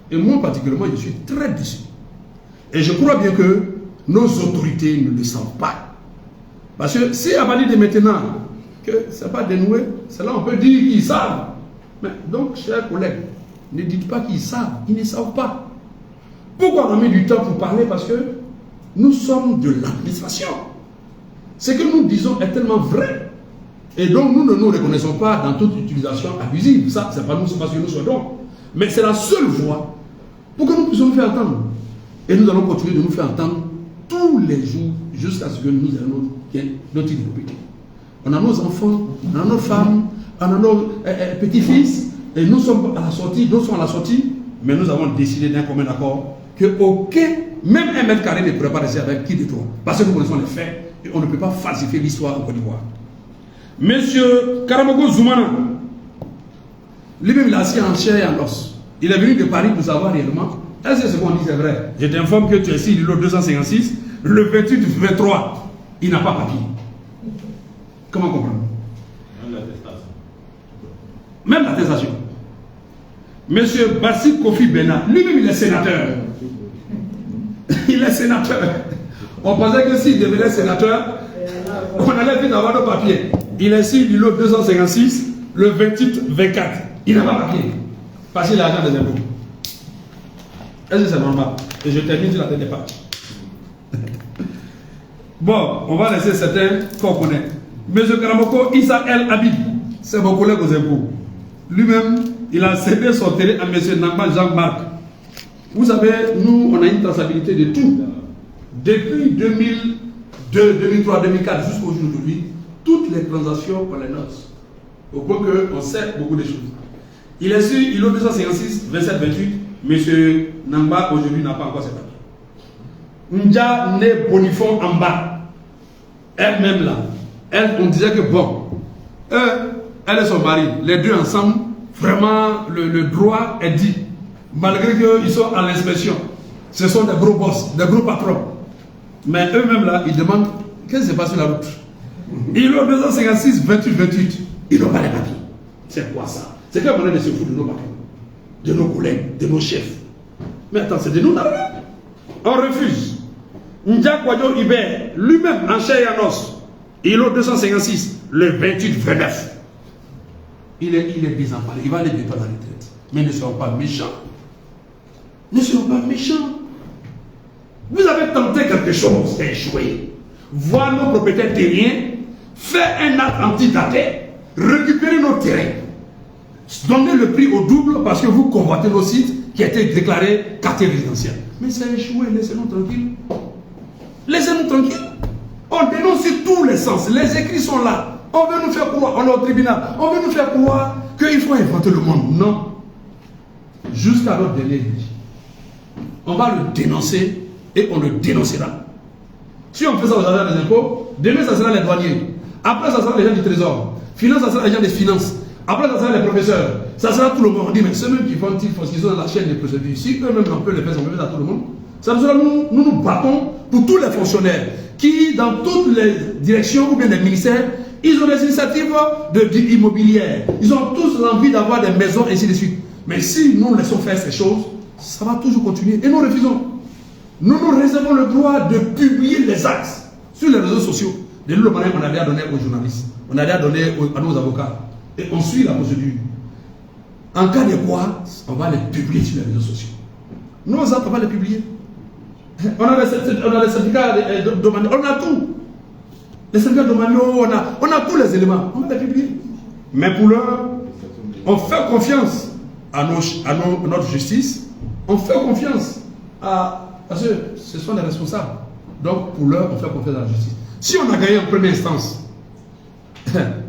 Et moi particulièrement, je suis très déçu. Et je crois bien que nos autorités ne le savent pas. Parce que si à partir de maintenant, que ce n'est pas dénoué, c'est là on peut dire qu'ils savent. Mais donc, chers collègues, ne dites pas qu'ils savent, ils ne savent pas. Pourquoi on a mis du temps pour parler? Parce que nous sommes de l'administration. Ce que nous disons est tellement vrai. Et donc nous ne nous reconnaissons pas dans toute utilisation abusive. Ça, c'est pas nous, c'est parce que nous souhaitons. Mais c'est la seule voie pour que nous puissions nous faire entendre. Et nous allons continuer de nous faire entendre tous les jours jusqu'à ce que nous ayons notre identité. On a nos enfants, on a nos femmes, on a nos petits-fils, et nous sommes à la sortie, d'autres sont à la sortie, mais nous avons décidé d'un commun accord que aucun, même un mètre carré ne pourrait pas rester avec qui de toi. Parce que nous connaissons les faits et on ne peut pas falsifier l'histoire en Côte d'Ivoire. Monsieur Karamoko Zoumana, lui-même il a assis en chair et en os. Il est venu de Paris pour savoir réellement. Est-ce que ce qu'on dit c'est vrai? Je t'informe que tu es ici, le 256, le 28-23, il n'a pas papier. Comment comprendre? Même l'attestation. Même l'attestation. Monsieur Bassi Kofi Bena, lui-même il est sénateur. Il est sénateur. On pensait que s'il devenait sénateur, on allait vite avoir nos papiers. Il est ici, du lot 256, le 28-24. Il n'a pas papier. Parce qu'il a l'argent des impôts. Est-ce que c'est normal? Et je termine sur la tête des pages. Bon, on va laisser certains qu'on connaît. Monsieur Karamoko Issa El Habib, c'est mon collègue aux impôts. Lui-même, il a cédé son terrain à monsieur Namba Jean-Marc. Vous savez, nous, on a une traçabilité de tout. Depuis 2002, 2003, 2004 jusqu'au jour d'aujourd'hui, toutes les transactions, on les note. Au point qu'on sait beaucoup de choses. Il est sur ILO 256, 27, 28. Monsieur Namba, aujourd'hui, n'a pas encore ses papiers. Ndja né Bonifon en bas. Elle-même là. On disait que bon, elle et son mari, les deux ensemble, vraiment, le droit est dit. Malgré qu'ils sont à l'inspection. Ce sont des gros boss, des gros patrons. Mais eux-mêmes là, ils demandent qu'est-ce qui se passe sur la route. Ils ont 256, 28, 28. Ils n'ont pas les papiers. C'est quoi ça? C'est qu'on est de se foutre de nos patrons, de nos collègues, de nos chefs. Mais attends, c'est de nous là. On refuse. Ndja Kwadjo Iber, lui-même en chair et en os, il a 256, le 28-29. Il est désemparé, il va aller bientôt à la retraite. Mais ne soyons pas méchants. Ne soyons pas méchants. Vous avez tenté quelque chose, c'est échoué. Voir nos propriétaires terriens, faire un acte antidaté, récupérer nos terrains, donner le prix au double parce que vous convoitez nos sites qui a été déclarés quartier résidentiel. Mais c'est échoué, laissez-nous tranquilles. Laissez-nous tranquilles. On dénonce sur tous les sens. Les écrits sont là. On veut nous faire croire, on est au tribunal, on veut nous faire croire qu'il faut inventer le monde. Non. Jusqu'à notre délai. On va le dénoncer et on le dénoncera. Si on fait ça aux agents des impôts, demain ça sera les douaniers. Après ça sera les gens du trésor. Finance, ça sera les gens des finances. Après ça sera les professeurs. Ça sera tout le monde. On dit, mais ceux-mêmes qui font parce qu'ils sont dans la chaîne des procédures. Si eux-mêmes on peut le faire, on peut le faire à tout le monde. Ça sera nous battons pour tous les fonctionnaires qui, dans toutes les directions ou bien les ministères, ils ont des initiatives immobilières. Ils ont tous l'envie d'avoir des maisons et ainsi de suite. Mais si nous laissons faire ces choses, ça va toujours continuer. Et nous refusons. Nous nous réservons le droit de publier les actes sur les réseaux sociaux. De l'autre manière, on a déjà donné aux journalistes, on a déjà donné à nos avocats. Et on suit la procédure. En cas de quoi, on va les publier sur les réseaux sociaux. Nos actes, on va les publier. On a les certificats domaniaux, on a tout. Les certificats domaniaux, on a tous les éléments, on va les publier. Mais pour l'heure, on fait confiance à notre justice, on fait confiance parce que ce sont les responsables. Donc pour l'heure, on fait confiance à la justice. Si on a gagné en première instance,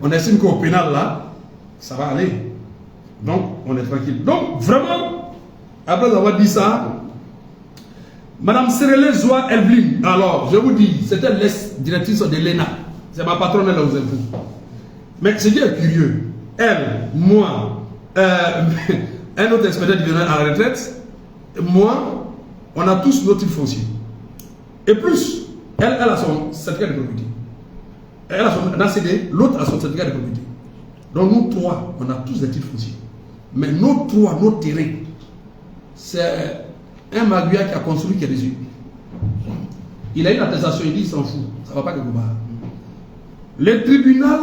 on estime qu'au pénal là, ça va aller. Donc on est tranquille. Donc vraiment, après avoir dit ça, Madame Serele Zoa Elvin, alors je vous dis, c'était l'ex-directrice de l'ENA, c'est ma patronne là aux impôts. Mais ce qui est curieux, elle, moi, un autre expert qui venait à la retraite, moi, on a tous nos titres fonciers. Et plus, elle a son certificat de propriété. Elle a son ACD, l'autre a son certificat de propriété. Donc nous trois, on a tous des titres fonciers. Mais nos trois, nos terrains, c'est un Maguia qui a construit qui est déçu. Il a une attestation, il dit il s'en fout, ça ne va pas quelque part. Le tribunal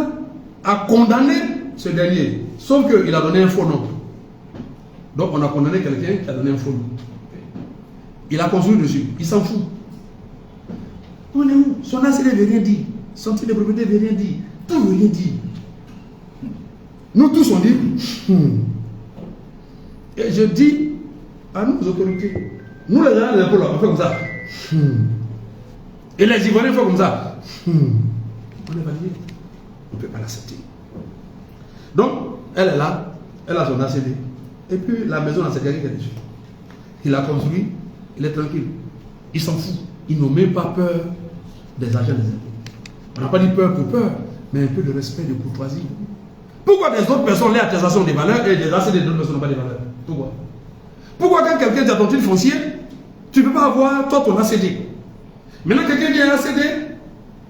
a condamné ce dernier, sauf qu'il a donné un faux nom. Donc on a condamné quelqu'un qui a donné un faux nom. Il a construit dessus, il s'en fout. On est où? Son ACD ne veut rien dire, son titre de propriété ne veut rien dire, tout ne veut rien dire. Nous tous on dit, Et je dis à nos autorités, nous les gens on fait comme ça. Et les Ivoiriens font comme ça. On est validé. On ne peut pas l'accepter. Donc, elle est là, elle a son ACD. Et puis la maison dans cette galerie qu'elle est dessus. Il a construit, il est tranquille. Il s'en fout. Ils n'ont même pas peur des agents des impôts. On n'a pas dit peur pour peur, mais un peu de respect, de courtoisie. Pourquoi des autres personnes, les attestations des valeurs et des ACD d'autres personnes n'ont pas des valeurs? Pourquoi? Pourquoi quand quelqu'un dit à ton titre foncier, tu ne peux pas avoir toi ton ACD? Maintenant quelqu'un vient à ACD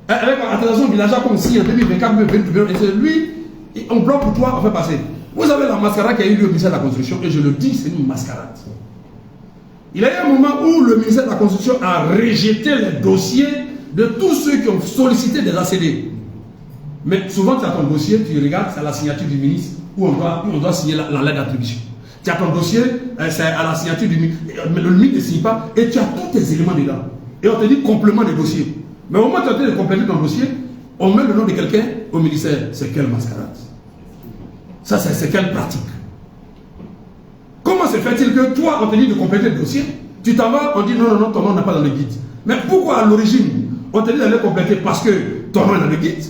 avec une attestation villageoise comme si en 2024, 2022, et c'est lui, on bloque pour toi, on fait passer. Vous avez la mascarade qui a eu lieu au ministère de la Construction, et je le dis, c'est une mascarade. Il y a eu un moment où le ministère de la Construction a rejeté les dossiers de tous ceux qui ont sollicité des ACD. Mais souvent, tu as ton dossier, tu regardes, c'est à la signature du ministre, où on doit signer la lettre d'attribution. Tu as ton dossier, c'est à la signature du ministre, mais le ministre ne signe pas, et tu as tous tes éléments dedans. Et on te dit complément des dossiers. Mais au moment où tu as été de compléter ton dossier, on met le nom de quelqu'un au ministère. C'est quelle mascarade? Ça, c'est quelle pratique? Comment se fait-il que toi, on te dit de compléter le dossier, tu t'en vas, on dit non, ton nom n'est pas dans le guide. Mais pourquoi à l'origine, on te dit d'aller compléter parce que ton nom est dans le guide?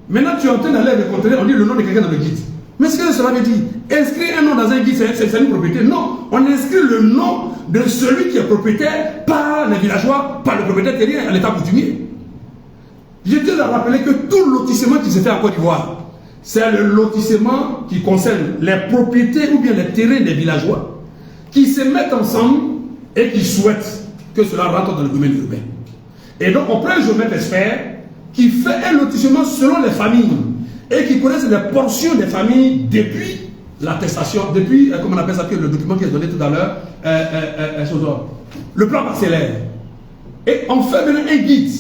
Maintenant, tu es en train d'aller le compléter, on dit le nom de quelqu'un dans le guide. Mais ce que cela veut dire, inscrire un nom dans un guide, c'est une propriété? Non, on inscrit le nom de celui qui est propriétaire par les villageois, par le propriétaire terrien à l'état coutumier. Je tiens à rappeler que tout lotissement qui se fait en Côte d'Ivoire, c'est le lotissement qui concerne les propriétés ou bien les terrains des villageois qui se mettent ensemble et qui souhaitent que cela rentre dans le domaine urbain. Et donc on prend un géomètre expert qui fait un lotissement selon les familles et qui connaissent les portions des familles depuis l'attestation, depuis, comment on appelle ça, le document qui est donné tout à l'heure, le plan parcellaire. Et on fait maintenant un guide.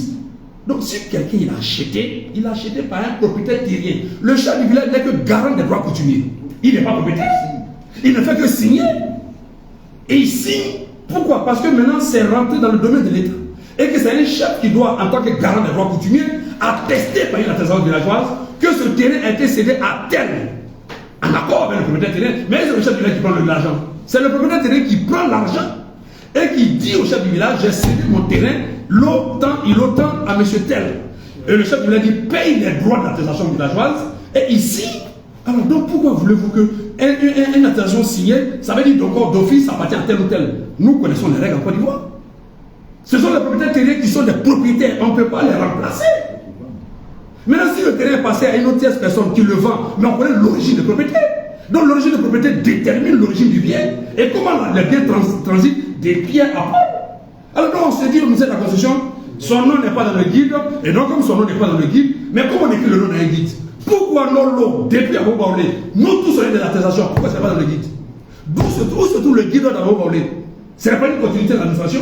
Donc si quelqu'un il a acheté par un propriétaire terrien. Le chef du village n'est que garant des droits coutumiers. Il n'est pas propriétaire. Il ne fait que signer. Et il signe. Pourquoi? Parce que maintenant c'est rentré dans le domaine de l'État. Et que c'est un chef qui doit, en tant que garant des droits coutumiers, attester par une attestation villageoise que ce terrain a été cédé à tel, en accord avec le propriétaire terrain. Mais c'est le chef du village qui prend l'argent. C'est le propriétaire terrain qui prend l'argent et qui dit au chef du village, j'ai cédé mon terrain, l'autant à monsieur tel. Et le chef du village dit, paye les droits d'attestation villageoise et ici. Alors donc pourquoi voulez-vous que une attestation signée, ça veut dire donc d'office, ça appartient à tel ou tel? Nous connaissons les règles en Côte d'Ivoire. Ce sont les propriétaires terriens qui sont des propriétaires, on ne peut pas les remplacer. Maintenant, si le terrain est passé à une autre tierce personne qui le vend, mais on connaît l'origine de propriété. Donc l'origine de propriété détermine l'origine du bien et comment les biens transitent des biens après. Alors donc on se dit au ministère de la Construction, son nom n'est pas dans le guide, et donc comme son nom n'est pas dans le guide, mais comment on écrit le nom dans un guide? Pourquoi nos lots, depuis à Bobaolé, nous tous on est des attestations, pourquoi ce n'est pas dans le guide? D'où se trouve le guide d'Abo Baolé? Ce n'est pas une continuité de l'administration.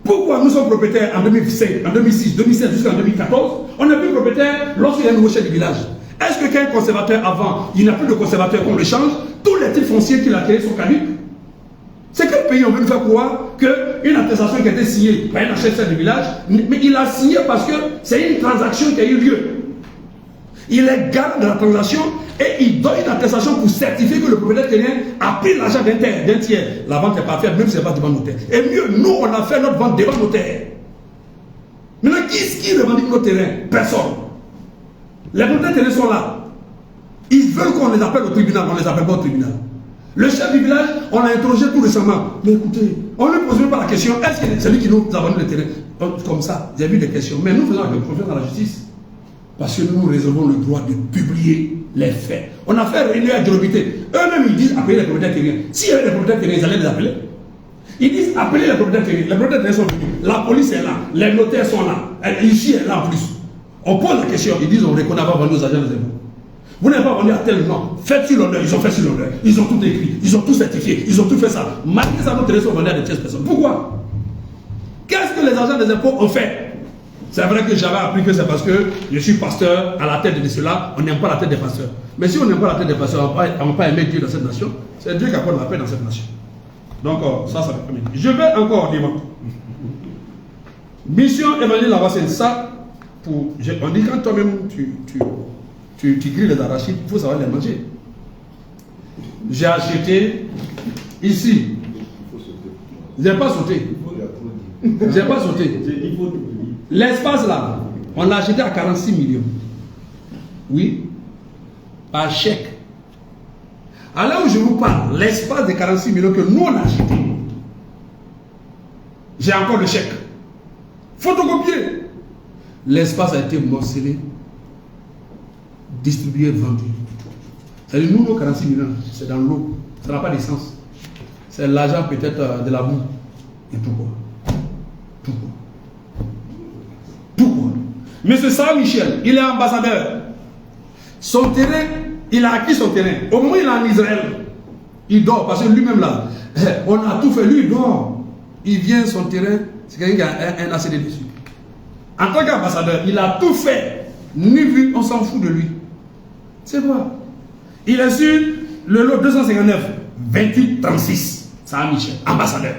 Pourquoi nous sommes propriétaires en 2005, en 2006, 2007 jusqu'en 2014? On n'est plus propriétaire lorsqu'il y a un nouveau chef du village. Est-ce que qu'un conservateur avant, il n'y a plus de conservateur qu'on le change? Tous les titres fonciers qu'il a créés sont caducs. C'est quel pays on veut nous faire croire qu'une attestation qui a été signée par un chef du village, mais il a signé parce que c'est une transaction qui a eu lieu. Il est garant de la transaction et il donne une attestation pour certifier que le propriétaire terrien a pris l'argent d'un tiers. La vente est parfaite, même si ce n'est pas devant notaire. Et mieux, nous, on a fait notre vente devant notaire. Maintenant, qui revendique nos terrains? Personne. Les propriétaires terriens sont là. Ils veulent qu'on les appelle au tribunal, on ne les appelle pas au tribunal. Le chef du village, on l'a interrogé tout récemment. Mais écoutez, on ne lui pose même pas la question, est-ce que c'est lui qui nous a vendu le terrain? Comme ça, j'ai vu des questions. Mais nous faisons confiance dans la justice. Parce que nous réservons le droit de publier les faits. On a fait réunion à Djorobité. Eux-mêmes, ils disent appeler les propriétaires terriens. S'il y avait des propriétaires terriens, ils allaient les appeler. Ils disent appeler les propriétaires terriens. Les propriétaires terriens sont venus. La police est là. Les notaires sont là. Ici est là en plus. On pose la question. Ils disent on ne reconnaît pas vendu aux agents des impôts. Vous n'avez pas vendu à tel nom. Faites sur l'honneur. Ils ont fait sur l'honneur. Ils ont tout écrit. Ils ont tout certifié. Ils ont tout fait ça. Malgré ça, nos terrains sont vendus à des tierces personnes. Pourquoi? Qu'est-ce que les agents des impôts ont fait? C'est vrai que j'avais appris que c'est parce que je suis pasteur à la tête de cela, on n'aime pas la tête des pasteurs. Mais si on n'aime pas la tête des pasteurs, on ne va pas aimer Dieu dans cette nation. C'est Dieu qui apporte la paix dans cette nation. Donc ça me permet. Je vais encore dire. Mission Évangile la c'est ça. On dit quand toi-même tu grilles les arachides, il faut savoir les manger. J'ai acheté ici. Je n'ai pas sauté. Je n'ai pas sauté. L'espace là, on l'a acheté à 46 millions. Oui, par chèque. À là où je vous parle, l'espace de 46 millions que nous on a acheté, j'ai encore le chèque. Photocopié. L'espace a été morcelé, distribué, vendu. C'est-à-dire, nous, nos 46 millions, c'est dans l'eau. Ça n'a pas d'essence. C'est l'argent peut-être de la boue. Et pourquoi? Pourquoi? Pourquoi? Monsieur Sarah Michel, il est ambassadeur. Son terrain, il a acquis son terrain. Au moment où il est en Israël, il dort parce que lui-même là, on a tout fait. Lui, il dort. Il vient son terrain, c'est quelqu'un qui a un ACD dessus. En tant qu'ambassadeur, il a tout fait. Ni vu, on s'en fout de lui. C'est quoi? Il est sur le lot 259, 28, 36. Sarah Michel, ambassadeur.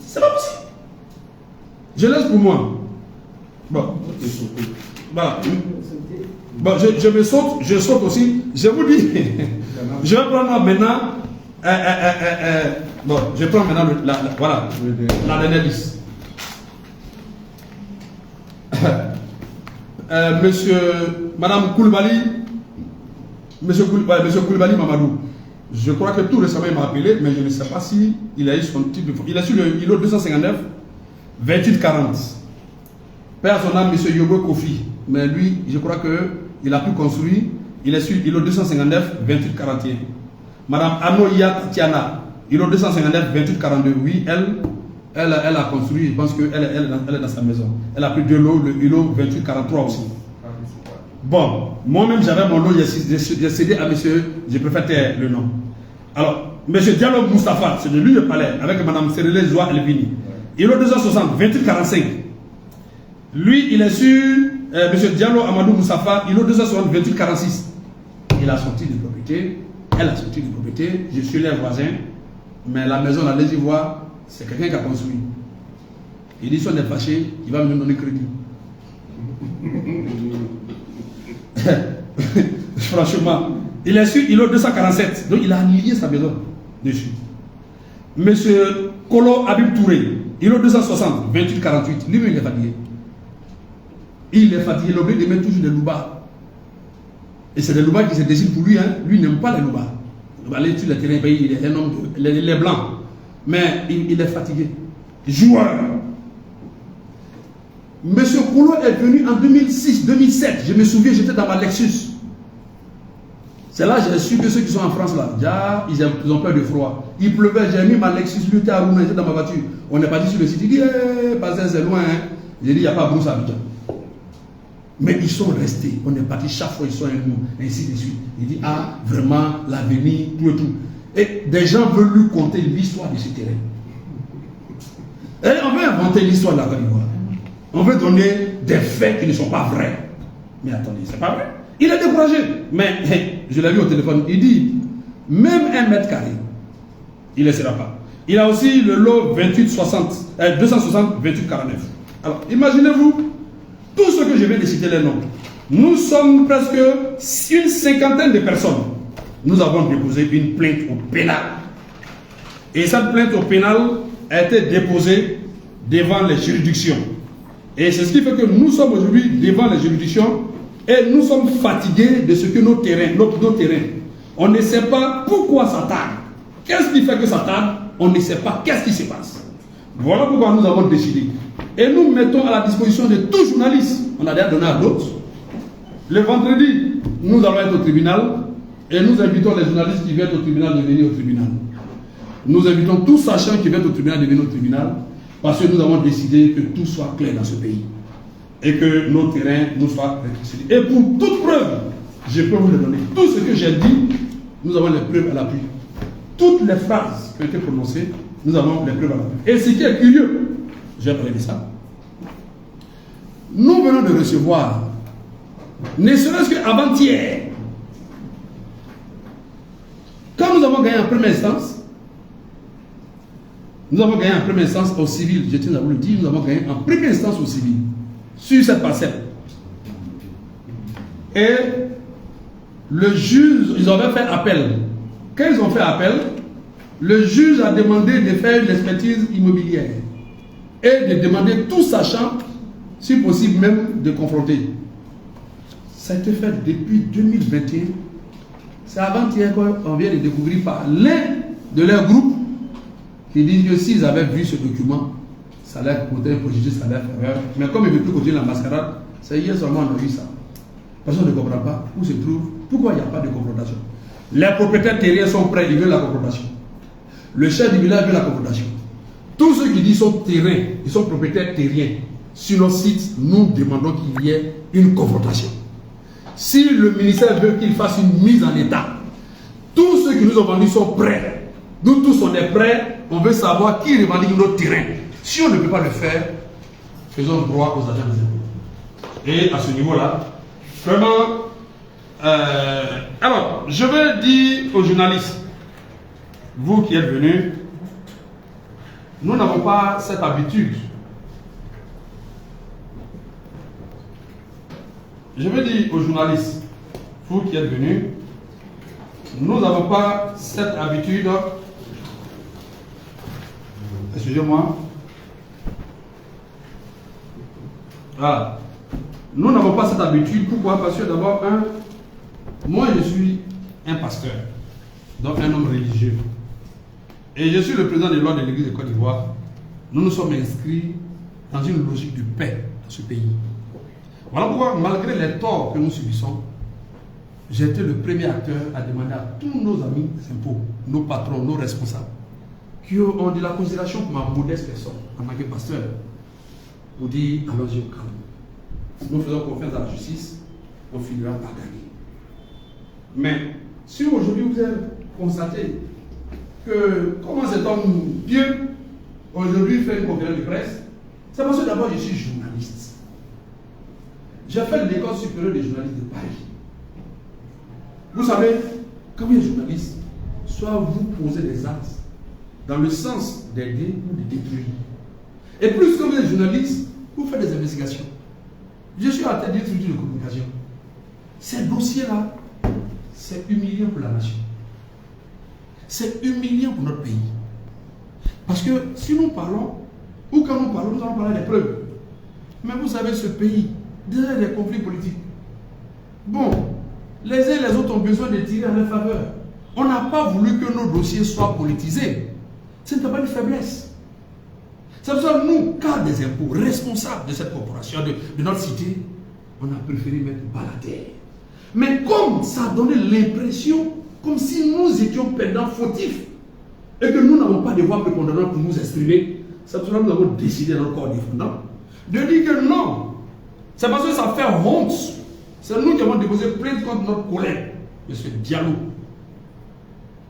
C'est pas possible. Je laisse pour moi. Bon. Bon, je saute aussi. Je vous dis, je vais prendre maintenant. Bon, je prends maintenant voilà, la dernière liste. Madame Koulibaly, Monsieur Koulibaly Mamadou. Je crois que tout récemment il m'a appelé, mais je ne sais pas si il a eu son type de. Il est sur le îlot 259, 2840. Père son âme, M. Yobo Kofi. Mais lui, je crois qu'il a pu construire. Il est sur l'îlot 259, 2841. Madame Anoya Tatiana, îlot 259, 2842. Oui, elle a construit, je pense qu'elle est dans sa maison. Elle a pris de l'eau, le îlot 2843 aussi. Bon, moi-même j'avais mon nom, j'ai cédé à monsieur, je préfère taire le nom. Alors, monsieur Diallo Moustapha, c'est de lui le palais, avec madame Serele Joa Elvini. Îlot 260, 2845. Lui, il est sur monsieur Diallo Amadou Moustapha, îlot 260, 2846. Il a sorti de propriété, elle a sorti de propriété, je suis les voisins, mais la maison, allez-y voir, c'est quelqu'un qui a construit. Il dit si on est fâché, il va me donner crédit. Franchement, il est sur îlot 247, donc il a annulé sa maison dessus. Monsieur Kolo Habib Touré, îlot 260, 2848, lui-même il est fatigué. Il est fatigué, il est obligé de mettre toujours des loubas. Et c'est des loubas qui se décident pour lui, hein. Lui n'aime pas les loubas. Il va aller sur le terrain pays, il est un homme, il est blanc. Mais il est fatigué. Joueur. Monsieur Kolo est venu en 2006, 2007. Je me souviens, j'étais dans ma Lexus. C'est là que j'ai su que ceux qui sont en France là, déjà, ils ont peur de froid. Il pleuvait, j'ai mis ma Lexus, lui était à Rouen, j'étais dans ma voiture. On est parti sur le site, il dit, c'est loin. Hein. J'ai dit, il n'y a pas brousse à Abidjan. Mais ils sont restés. On est parti chaque fois, ils sont avec nous, ainsi de suite. Il dit, ah, vraiment, l'avenir, tout et tout. Et des gens veulent lui conter l'histoire de ce terrain. Et on veut inventer l'histoire de la Côte d'Ivoire. On veut donner des faits qui ne sont pas vrais. Mais attendez, c'est pas vrai. Il est découragé. Mais je l'ai vu au téléphone, il dit, même 1 mètre carré, il ne laissera pas. Il a aussi le lot 260, 2849. Alors, imaginez-vous, tout ce que je viens de citer les noms. Nous sommes presque une cinquantaine de personnes. Nous avons déposé une plainte au pénal. Et cette plainte au pénal a été déposée devant les juridictions. Et c'est ce qui fait que nous sommes aujourd'hui devant les juridictions et nous sommes fatigués de ce que nos terrains, on ne sait pas pourquoi ça tarde. Qu'est-ce qui fait que ça tarde? On ne sait pas qu'est-ce qui se passe. Voilà pourquoi nous avons décidé. Et nous mettons à la disposition de tout journaliste. On a déjà donné à d'autres. Le vendredi, nous allons être au tribunal et nous invitons les journalistes qui viennent au tribunal de venir au tribunal. Nous invitons tous sachants qui viennent au tribunal de venir au tribunal parce que nous avons décidé que tout soit clair dans ce pays et que nos terrains nous soient réquisitionnés. Et pour toute preuve, je peux vous le donner. Tout ce que j'ai dit, nous avons les preuves à l'appui. Toutes les phrases qui ont été prononcées, nous avons les preuves à l'appui. Et ce qui est curieux, j'ai parlé de ça. Nous venons de recevoir, ne serait-ce qu'avant-hier, quand nous avons gagné en première instance, au civil, je tiens à vous le dire, nous avons gagné en première instance au civil, sur cette parcelle. Et le juge, ils avaient fait appel. Quand ils ont fait appel, le juge a demandé de faire une expertise immobilière et de demander tout sachant, si possible même de confronter. Ça a été fait depuis 2021. C'est avant-hier qu'on vient de découvrir par l'un de leurs groupes qui dit que s'ils avaient vu ce document, ça allait coûter un préjudice, ça allait faire erreur. Mais comme il ne veut plus continuer la mascarade, c'est hier seulement on a vu ça. Parce qu'on ne comprend pas où se trouve, pourquoi il n'y a pas de confrontation. Les propriétaires terriens sont prêts, ils veulent la confrontation. Le chef du village veut la confrontation. Tous ceux qui disent sont terrains, ils sont propriétaires terriens. Sur nos sites, nous demandons qu'il y ait une confrontation. Si le ministère veut qu'il fasse une mise en état, tous ceux qui nous ont vendus sont prêts. Nous tous on est prêts, on veut savoir qui revendique notre terrain. Si on ne peut pas le faire, faisons droit aux agents des impôts. Et à ce niveau-là, vraiment, alors, je veux dire aux journalistes, vous qui êtes venus, nous n'avons pas cette habitude. Je veux dire aux journalistes, vous qui êtes venus, nous n'avons pas cette habitude. Excusez-moi. Voilà. Nous n'avons pas cette habitude. Pourquoi? Parce que d'abord, moi je suis un pasteur, donc un homme religieux. Et je suis le président des lois de l'Église de Côte d'Ivoire. Nous nous sommes inscrits dans une logique de paix dans ce pays. Voilà pourquoi, malgré les torts que nous subissons, j'ai été le premier acteur à demander à tous nos amis des impôts, nos patrons, nos responsables, qui ont de la considération pour ma modeste personne, en tant que pasteur, pour dire allons-y au calme. Nous faisons confiance à la justice, on finira par gagner. Mais si aujourd'hui vous avez constaté que comment cet homme pieux aujourd'hui fait une conférence de presse, c'est parce que d'abord je suis journaliste. J'ai fait l'école supérieure des journalistes de Paris. Vous savez, quand vous êtes journaliste, soit vous posez des actes dans le sens d'aider ou de détruire. Et plus que vous êtes journaliste, vous faites des investigations. Je suis à la tête d'une structure de communication. Ces dossiers-là, c'est humiliant pour la nation. C'est humiliant pour notre pays. Parce que si nous parlons, ou quand nous parlons, nous allons parler des preuves. Mais vous savez, ce pays, derrière des conflits politiques, bon, les uns et les autres ont besoin de tirer en leur faveur. On n'a pas voulu que nos dossiers soient politisés. Ce n'est pas une faiblesse. C'est pour ça que nous, cadres des impôts, responsables de cette corporation, de notre cité, on a préféré mettre bas la terre. Mais comme ça a donné l'impression, comme si nous étions perdants fautifs, et que nous n'avons pas de voix prépondérante pour nous exprimer, c'est pour ça que nous avons décidé dans le corps défendant de dire que non. C'est parce que ça fait honte. C'est nous qui avons déposé plainte contre notre collègue, M. Diallo,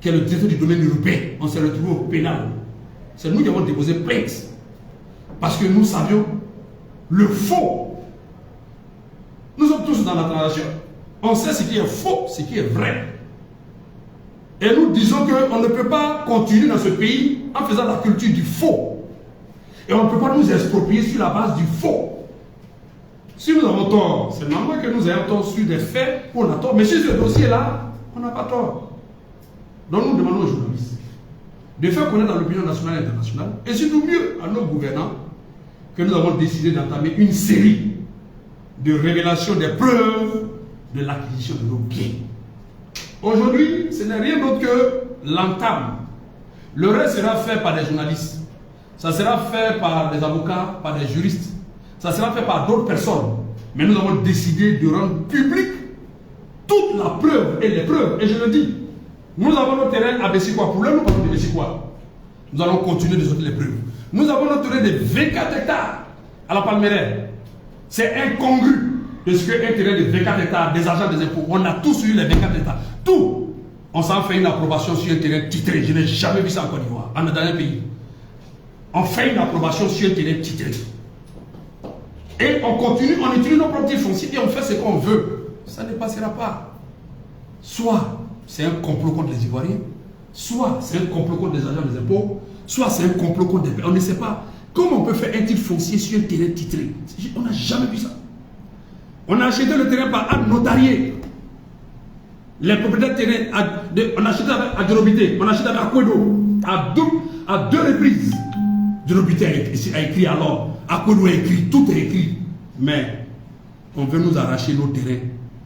qui est le directeur du domaine européen. On s'est retrouvé au pénal. C'est nous qui avons déposé plainte. Parce que nous savions le faux. Nous sommes tous dans la transaction. On sait ce qui est faux, ce qui est vrai. Et nous disons qu'on ne peut pas continuer dans ce pays en faisant la culture du faux. Et on ne peut pas nous exproprier sur la base du faux. Si nous avons tort, c'est normal que nous ayons tort sur des faits où on a tort. Mais sur ce dossier-là, on n'a pas tort. Donc nous demandons aux journalistes de faire connaître dans l'opinion nationale et internationale, et surtout mieux à nos gouvernants, que nous avons décidé d'entamer une série de révélations des preuves de l'acquisition de nos biens. Aujourd'hui, ce n'est rien d'autre que l'entame. Le reste sera fait par des journalistes. Ça sera fait par des avocats, par des juristes. Ça sera fait par d'autres personnes. Mais nous avons décidé de rendre public toute la preuve et les preuves. Et je le dis, nous avons notre terrain à Bessikwa. Pour l'heure, nous parlons de Bessikwa. Nous allons continuer de sortir les preuves. Nous avons notre terrain de 24 hectares à la Palmeraie. C'est incongru de ce qu'un terrain de 24 hectares, des agents des impôts, on a tous eu les 24 hectares. Tout. On s'en fait une approbation sur un terrain titré. Je n'ai jamais vu ça en Côte d'Ivoire, dans un pays. On fait une approbation sur un terrain titré. Et on continue, on utilise nos propres fonciers et on fait ce qu'on veut. Ça ne passera pas. Soit c'est un complot contre les Ivoiriens, soit c'est un complot contre les agents des impôts, soit c'est un complot contre des pays. On ne sait pas. Comment on peut faire un titre foncier sur un terrain titré? On n'a jamais vu ça. On a acheté le terrain par acte notarié. Les propriétaires de terrain, on a acheté à Djorobité, on a acheté avec Akwedo, à deux reprises. Djorobité a écrit alors, Akwedo a écrit, tout est écrit. Mais on veut nous arracher nos terrains.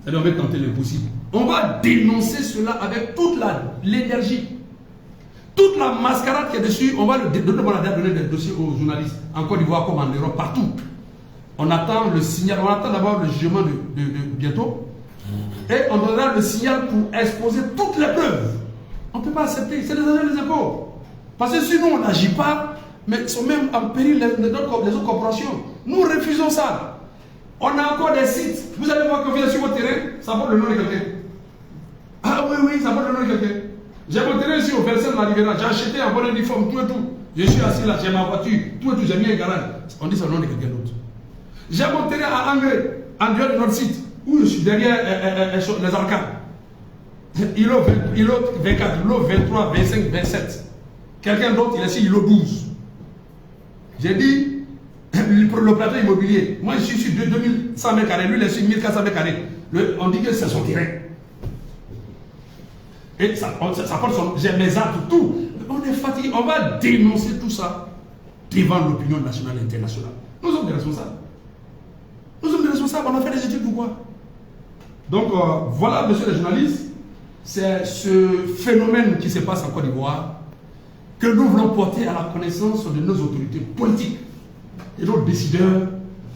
C'est-à-dire on veut tenter l'impossible. On va dénoncer cela avec toute l'énergie. Toute la mascarade qui est dessus, on va donner des dossiers aux journalistes, en Côte d'Ivoire comme en Europe, partout. On attend le signal, on attend d'abord le jugement de bientôt. Et on donnera le signal pour exposer toutes les preuves. On ne peut pas accepter, c'est les agents des impôts. Parce que si nous on n'agit pas, mais ils sont même en péril les autres corporations. Nous refusons ça. On a encore des sites. Vous allez voir que vous êtes sur votre terrain, ça porte le nom de quelqu'un. Ah oui, ça porte le nom de quelqu'un. J'ai mon terrain ici au Versailles de la Riviera, j'ai acheté un bon uniforme, tout et tout. Je suis assis là, j'ai ma voiture, tout et tout, j'ai mis un garage. On dit c'est le nom de quelqu'un d'autre. J'ai mon terrain à Angré, en dehors de notre site, où je suis derrière les arcades. ILO 24, ILO 23, 25, 27. Quelqu'un d'autre, il est ici, ILO 12. J'ai dit, le plateau immobilier, moi je suis sur 2100 mètres carrés, lui il est sur 1400 mètres carrés. On dit que c'est son terrain. Et ça porte son. J'ai mes actes, tout. On est fatigué. On va dénoncer tout ça devant l'opinion nationale et internationale. Nous sommes des responsables. Nous sommes des responsables. On a fait des études, pourquoi? Donc, voilà, monsieur les journalistes, c'est ce phénomène qui se passe en Côte d'Ivoire que nous voulons porter à la connaissance de nos autorités politiques et nos décideurs.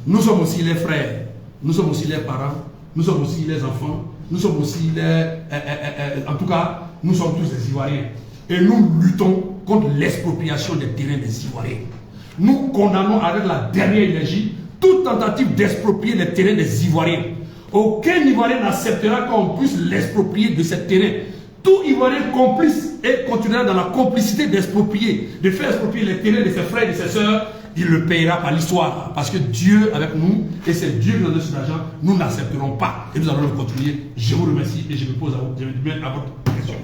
Nous sommes aussi les frères, nous sommes aussi les parents, nous sommes aussi les enfants. Nous sommes aussi en tout cas, nous sommes tous des Ivoiriens. Et nous luttons contre l'expropriation des terrains des Ivoiriens. Nous condamnons avec la dernière énergie toute tentative d'exproprier les terrains des Ivoiriens. Aucun Ivoirien n'acceptera qu'on puisse l'exproprier de ces terrains. Tout Ivoirien complice et continuera dans la complicité d'exproprier, de faire exproprier les terrains de ses frères et de ses sœurs. Il le payera par l'histoire. Parce que Dieu avec nous, et c'est Dieu qui nous donne cet argent, nous n'accepterons pas. Et nous allons le continuer. Je vous remercie et je me pose à votre question.